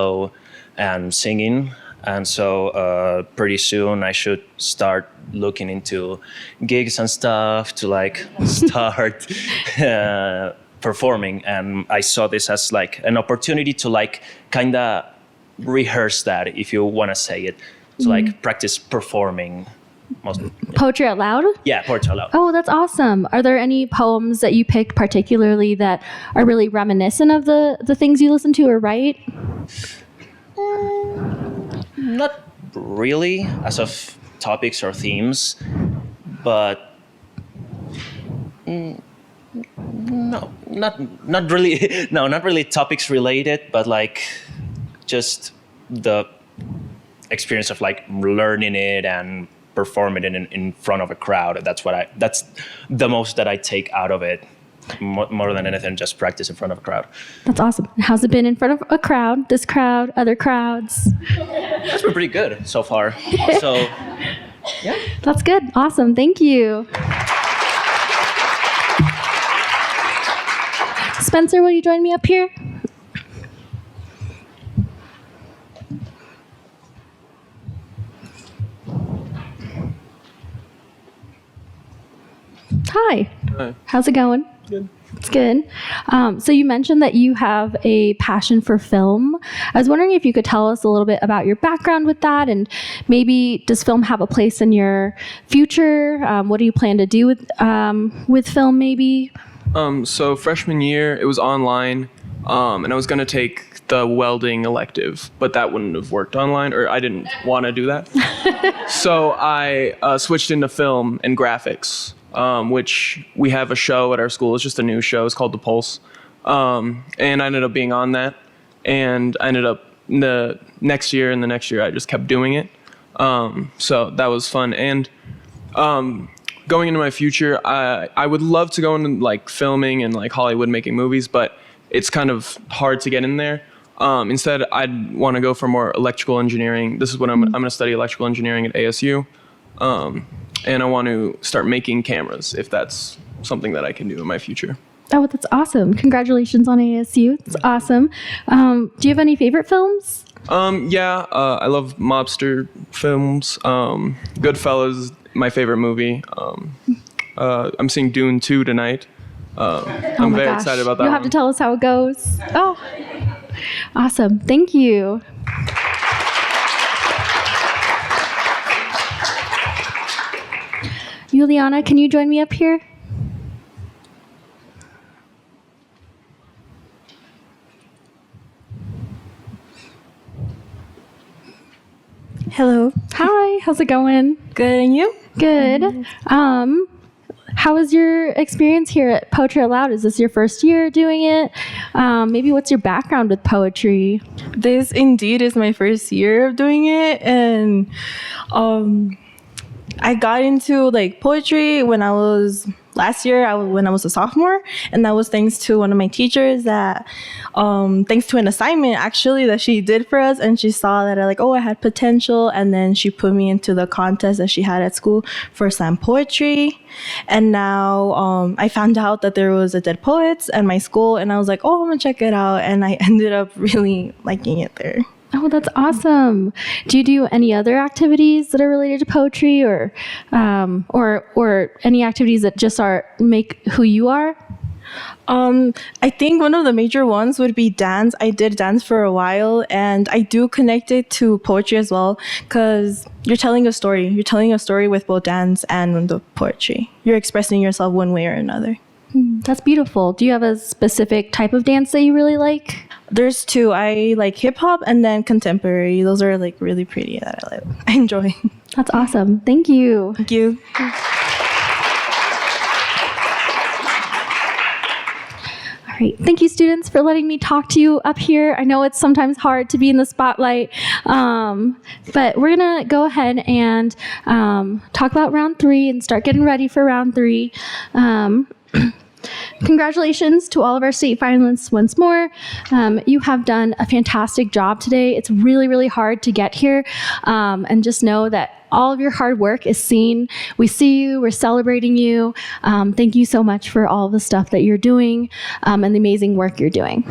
and singing, and so pretty soon I should start looking into gigs and stuff to like start performing. And I saw this as like an opportunity to like kind of rehearse that, if you want to say it, to like practice performing. Poetry out loud? Yeah, poetry out loud. Oh, that's awesome. Are there any poems that you picked particularly that are really reminiscent of the things you listen to or write? Not really, as of topics or themes, but no, not really. No, not really topics related, but like just the experience of like learning it and performing it in front of a crowd. That's the most that I take out of it. More than anything, just practice in front of a crowd. That's awesome. How's it been in front of a crowd? This crowd, other crowds? That's been pretty good so far. So, yeah. That's good. Awesome. Thank you. Spencer, will you join me up here? Hi. Hi. How's it going? Good. It's good. So you mentioned that you have a passion for film. I was wondering if you could tell us a little bit about your background with that, and maybe does film have a place in your future? What do you plan to do with film, maybe? So freshman year, it was online, and I was going to take the welding elective, but that wouldn't have worked online, or I didn't want to do that. So I switched into film and graphics, which we have a show at our school. It's just a new show. It's called The Pulse. And I ended up being on that, and I ended up the next year I just kept doing it. So that was fun. And going into my future, I would love to go into like filming and like Hollywood, making movies, but it's kind of hard to get in there. Instead, I'd want to go for more electrical engineering. This is what I'm going to study, electrical engineering at ASU. And I want to start making cameras if that's something that I can do in my future. Oh, that's awesome. Congratulations on ASU. It's awesome. Do you have any favorite films? I love mobster films. Goodfellas is my favorite movie. I'm seeing Dune 2 tonight. I'm very excited about that. You'll have to tell us how it goes. Oh, awesome. Thank you. Juliana, can you join me up here? Hello. Hi, how's it going? Good, and you? Good. How was your experience here at Poetry Out Loud? Is this your first year doing it? Maybe what's your background with poetry? This indeed is my first year of doing it, and I got into like poetry when I was last year, when I was a sophomore, and that was thanks to one of my teachers that, thanks to an assignment actually that she did for us, and she saw that I had potential, and then she put me into the contest that she had at school for slam poetry, and now I found out that there was a Dead Poets at my school, and I was like, oh, I'm gonna check it out, and I ended up really liking it there. Oh, that's awesome. Do you do any other activities that are related to poetry or any activities that just make who you are? I think one of the major ones would be dance. I did dance for a while, and I do connect it to poetry as well, because you're telling a story. You're telling a story with both dance and the poetry. You're expressing yourself one way or another. That's beautiful. Do you have a specific type of dance that you really like? There's two. I like hip hop and then contemporary. Those are like really pretty that I enjoy. That's awesome. Thank you. Thank you. All right. Thank you, students, for letting me talk to you up here. I know it's sometimes hard to be in the spotlight, but we're going to go ahead and talk about round 3 and start getting ready for round 3. Congratulations to all of our state finalists once more. You have done a fantastic job today. It's really, really hard to get here. And just know that all of your hard work is seen. We see you. We're celebrating you. Thank you so much for all the stuff that you're doing and the amazing work you're doing.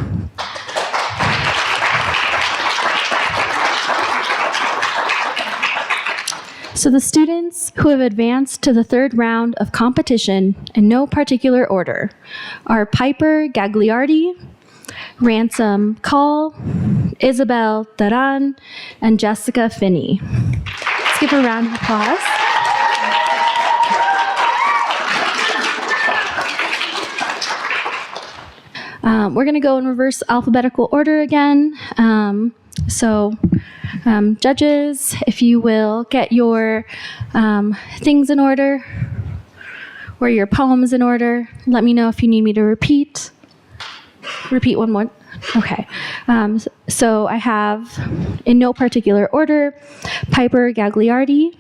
So the students who have advanced to the 3rd round of competition in no particular order are Piper Gagliardi, Ransom Call, Isabel Taran, and Jessica Finney. Let's give a round of applause. We're going to go in reverse alphabetical order again. Judges, if you will get your things in order or your poems in order, let me know if you need me to repeat. Repeat one more. Okay. So I have, in no particular order, Piper Gagliardi,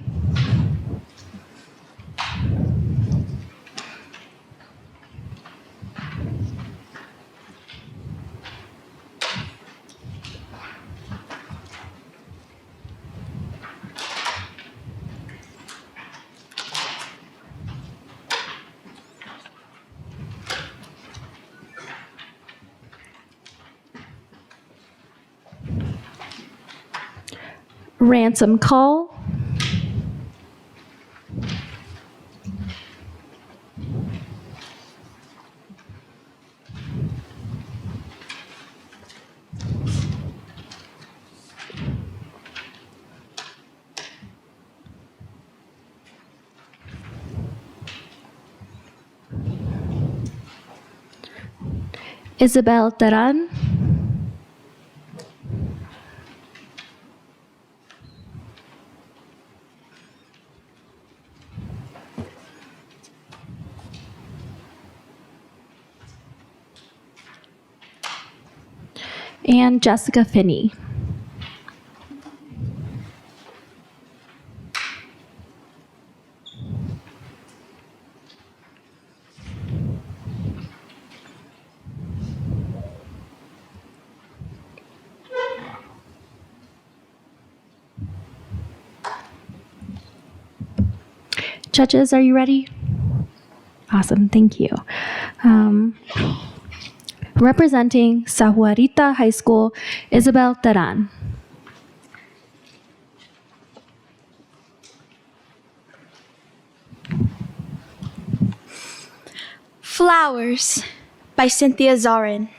Ransom Call, Isabel Taran, and Jessica Finney. Judges, are you ready? Awesome, thank you. Representing Sahuarita High School, Isabel Taran. Flowers by Cynthia Zarin.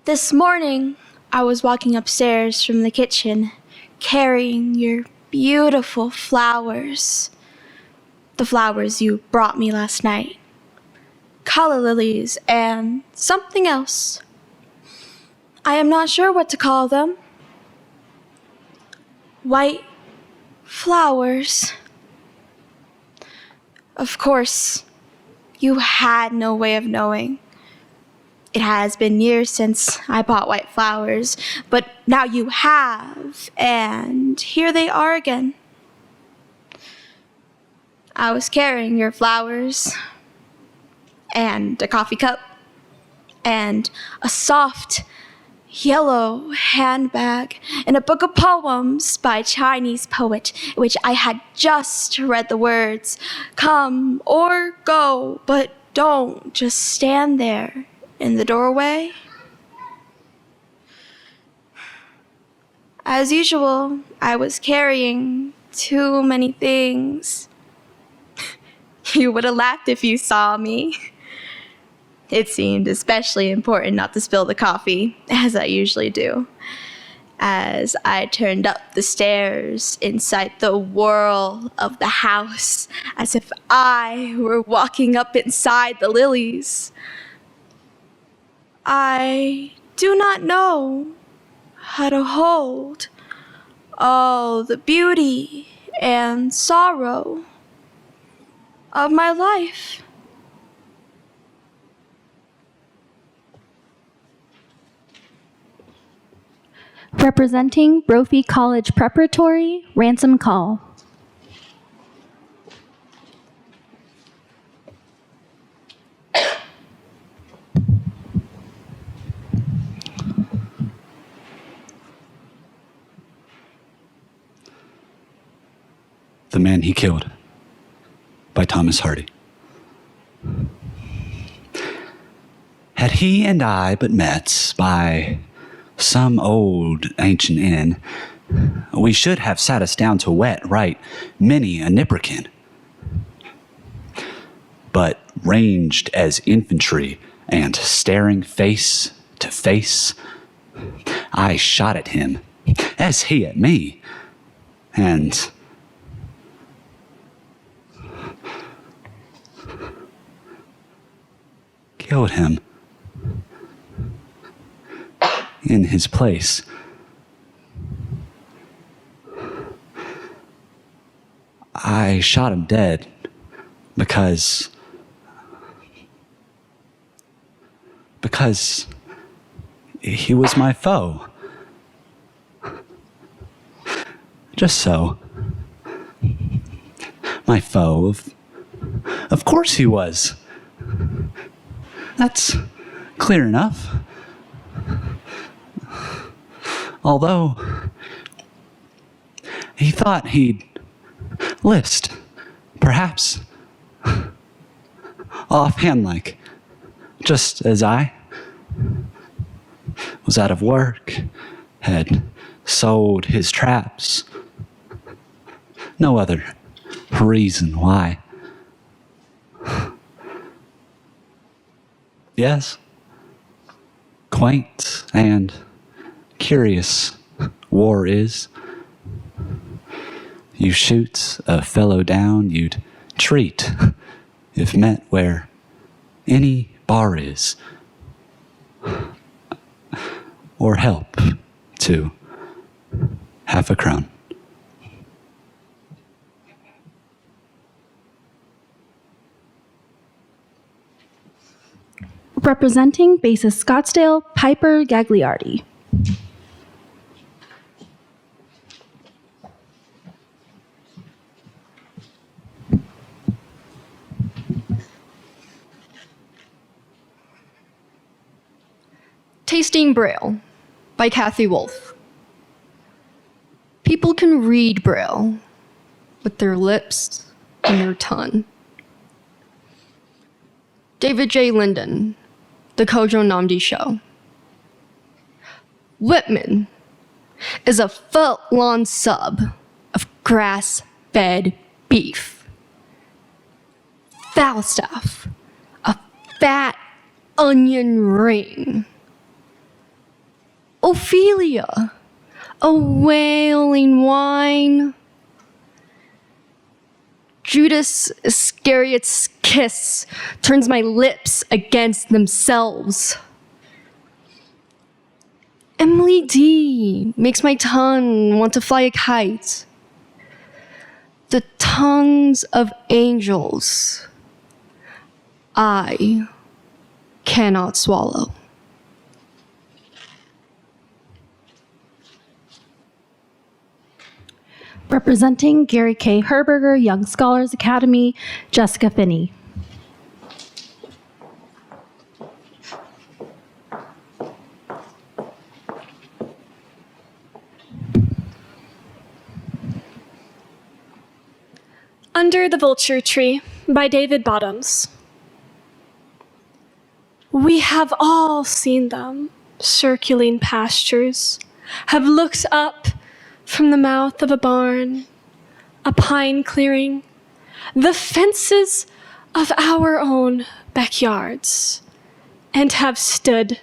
This morning, I was walking upstairs from the kitchen, carrying your beautiful flowers. The flowers you brought me last night. Calla lilies and something else. I am not sure what to call them. White flowers. Of course, you had no way of knowing. It has been years since I bought white flowers, but now you have, and here they are again. I was carrying your flowers, and a coffee cup, and a soft yellow handbag, and a book of poems by a Chinese poet, which I had just read the words, "Come or go, but don't just stand there in the doorway." As usual, I was carrying too many things. You would have laughed if you saw me. It seemed especially important not to spill the coffee, as I usually do, as I turned up the stairs inside the whirl of the house, as if I were walking up inside the lilies. I do not know how to hold all the beauty and sorrow of my life. Representing Brophy College Preparatory, Ransom Call. The Man He Killed by Thomas Hardy. Had he and I but met by some old ancient inn, we should have sat us down to wet right many a nipperkin. But ranged as infantry and staring face to face, I shot at him as he at me, and killed him in his place. I shot him dead because he was my foe. Just so. My foe, of course he was. That's clear enough. Although he thought he'd list, perhaps offhand-like, just as I was out of work, had sold his traps. No other reason why. Yes, quaint and curious war is. You shoot a fellow down you'd treat if met where any bar is. Or help, too. Half a crown. Representing bassist Scottsdale, Piper Gagliardi. Tasting Braille by Kathy Wolf. People can read Braille with their lips and their tongue. David J. Linden, The Kojo Namdi Show. Whitman is a foot-long sub of grass-fed beef. Falstaff, a fat onion ring. Ophelia, a wailing whine. Judas Iscariot's kiss turns my lips against themselves. Emily D makes my tongue want to fly a kite. The tongues of angels I cannot swallow. Representing Gary K. Herberger, Young Scholars Academy, Jessica Finney. Under the Vulture Tree by David Bottoms. We have all seen them, circling pastures, have looked up from the mouth of a barn, a pine clearing, the fences of our own backyards, and have stood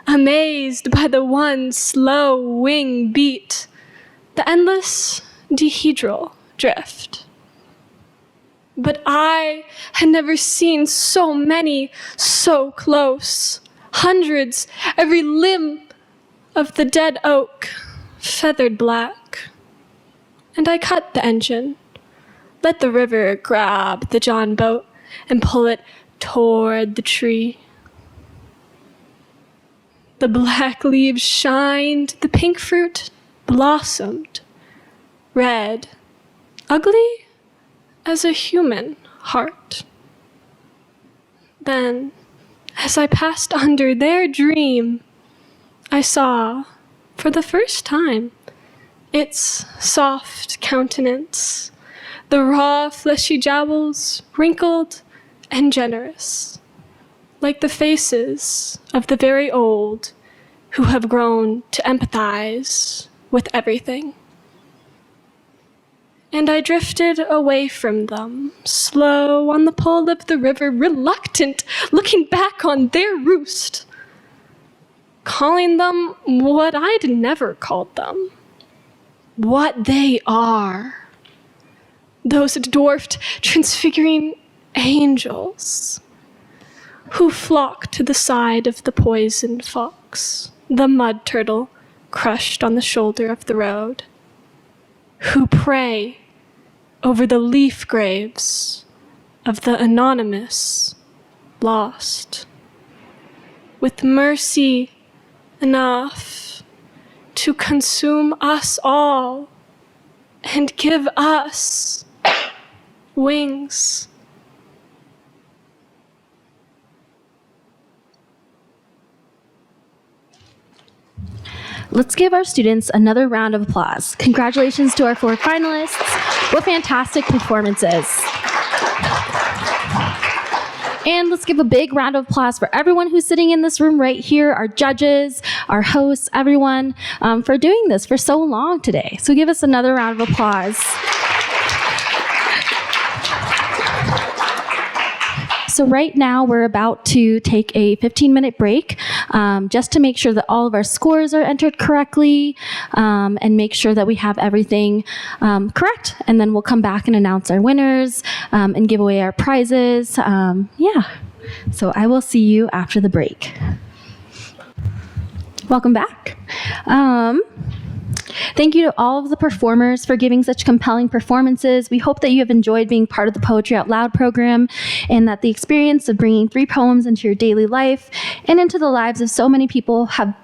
amazed by the one slow wing beat, the endless dihedral drift. But I had never seen so many so close, hundreds, every limb of the dead oak feathered black. And I cut the engine, let the river grab the John boat and pull it toward the tree. The black leaves shined, the pink fruit blossomed, red, ugly as a human heart. Then, as I passed under their dream, I saw, for the first time, its soft countenance, the raw fleshy jowls wrinkled and generous, like the faces of the very old who have grown to empathize with everything. And I drifted away from them, slow on the pull of the river, reluctant, looking back on their roost, calling them what I'd never called them, what they are, those dwarfed, transfiguring angels who flock to the side of the poisoned fox, the mud turtle crushed on the shoulder of the road, who pray over the leaf graves of the anonymous lost, with mercy enough to consume us all and give us wings. Let's give our students another round of applause. Congratulations to our 4 finalists. What fantastic performances. And let's give a big round of applause for everyone who's sitting in this room right here, our judges, our hosts, everyone, for doing this for so long today. So give us another round of applause. So right now we're about to take a 15-minute break just to make sure that all of our scores are entered correctly and make sure that we have everything correct. And then we'll come back and announce our winners and give away our prizes. Yeah. So I will see you after the break. Welcome back. Thank you to all of the performers for giving such compelling performances. We hope that you have enjoyed being part of the Poetry Out Loud program and that the experience of bringing 3 poems into your daily life and into the lives of so many people have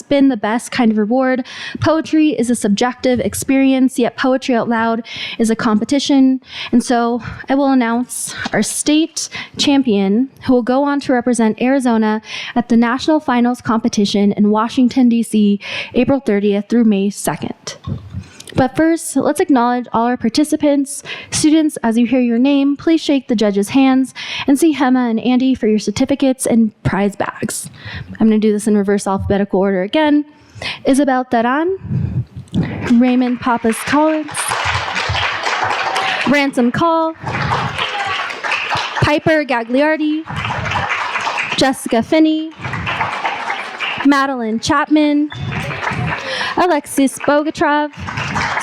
been the best kind of reward. Poetry is a subjective experience, yet Poetry Out Loud is a competition. And so I will announce our state champion who will go on to represent Arizona at the National Finals competition in Washington, D.C., April 30th through May 2nd. But first, let's acknowledge all our participants. Students, as you hear your name, please shake the judges' hands and see Hema and Andy for your certificates and prize bags. I'm going to do this in reverse alphabetical order again. Isabel Taran, Raymond Pappas Collins, Ransom Call, Piper Gagliardi, Jessica Finney, Madeline Chapman, Alexis Bogatrov,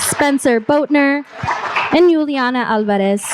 Spencer Boatner, and Juliana Alvarez.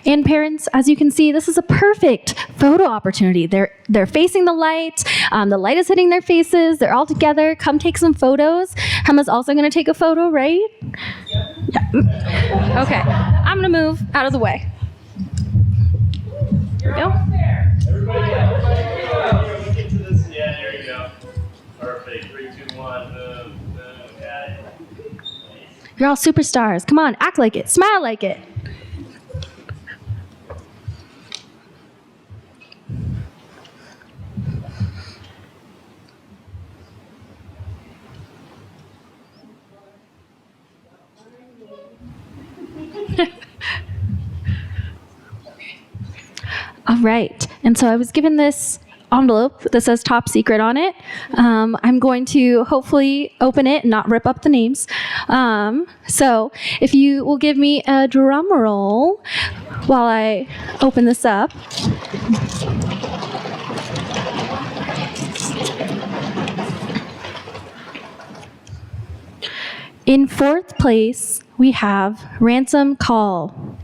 And parents, as you can see, this is a perfect photo opportunity. They're facing the light. The light is hitting their faces. They're all together. Come take some photos. Hema's also going to take a photo, right? Yeah. Okay. I'm going to move out of the way. Here we go. Everybody go. Get to this. Yeah, there you go. Perfect. 3, 2, 1. Boom, boom. Got it. You're all superstars. Come on, act like it. Smile like it. All right, and so I was given this envelope that says top secret on it. I'm going to hopefully open it and not rip up the names. So if you will give me a drum roll while I open this up. In 4th place, we have Ransom Call.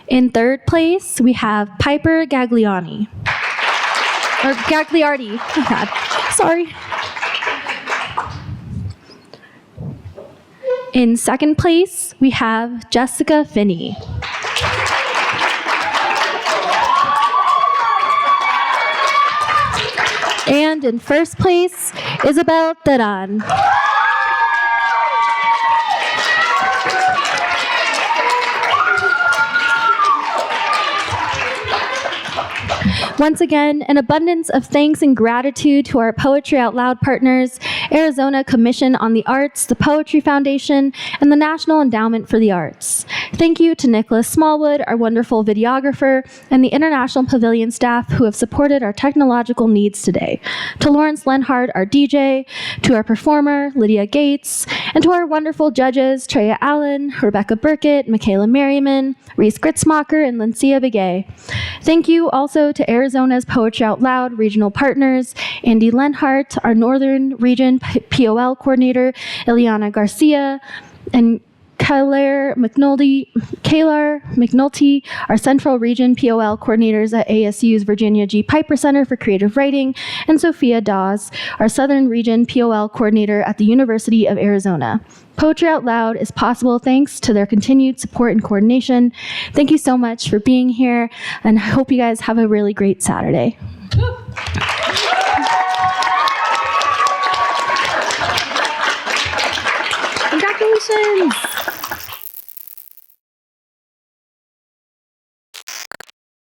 In 3rd place, we have Piper Gagliardi. Oh, God. Sorry. In 2nd place, we have Jessica Finney. And in 1st place, Isabel Teran. Once again, an abundance of thanks and gratitude to our Poetry Out Loud partners, Arizona Commission on the Arts, the Poetry Foundation, and the National Endowment for the Arts. Thank you to Nicholas Smallwood, our wonderful videographer, and the International Pavilion staff who have supported our technological needs today. To Lawrence Lenhard, our DJ, to our performer, Lydia Gates, and to our wonderful judges, Treya Allen, Rebecca Burkett, Michaela Merriman, Reese Gritzmacher, and Lincia Begay. Thank you also to Arizona's Poetry Out Loud regional partners, Andy Lenhart, our Northern Region POL coordinator, Ileana Garcia, and Kalar McNulty, our Central Region POL coordinators at ASU's Virginia G. Piper Center for Creative Writing, and Sophia Dawes, our Southern Region POL coordinator at the University of Arizona. Poetry Out Loud is possible thanks to their continued support and coordination. Thank you so much for being here, and I hope you guys have a really great Saturday.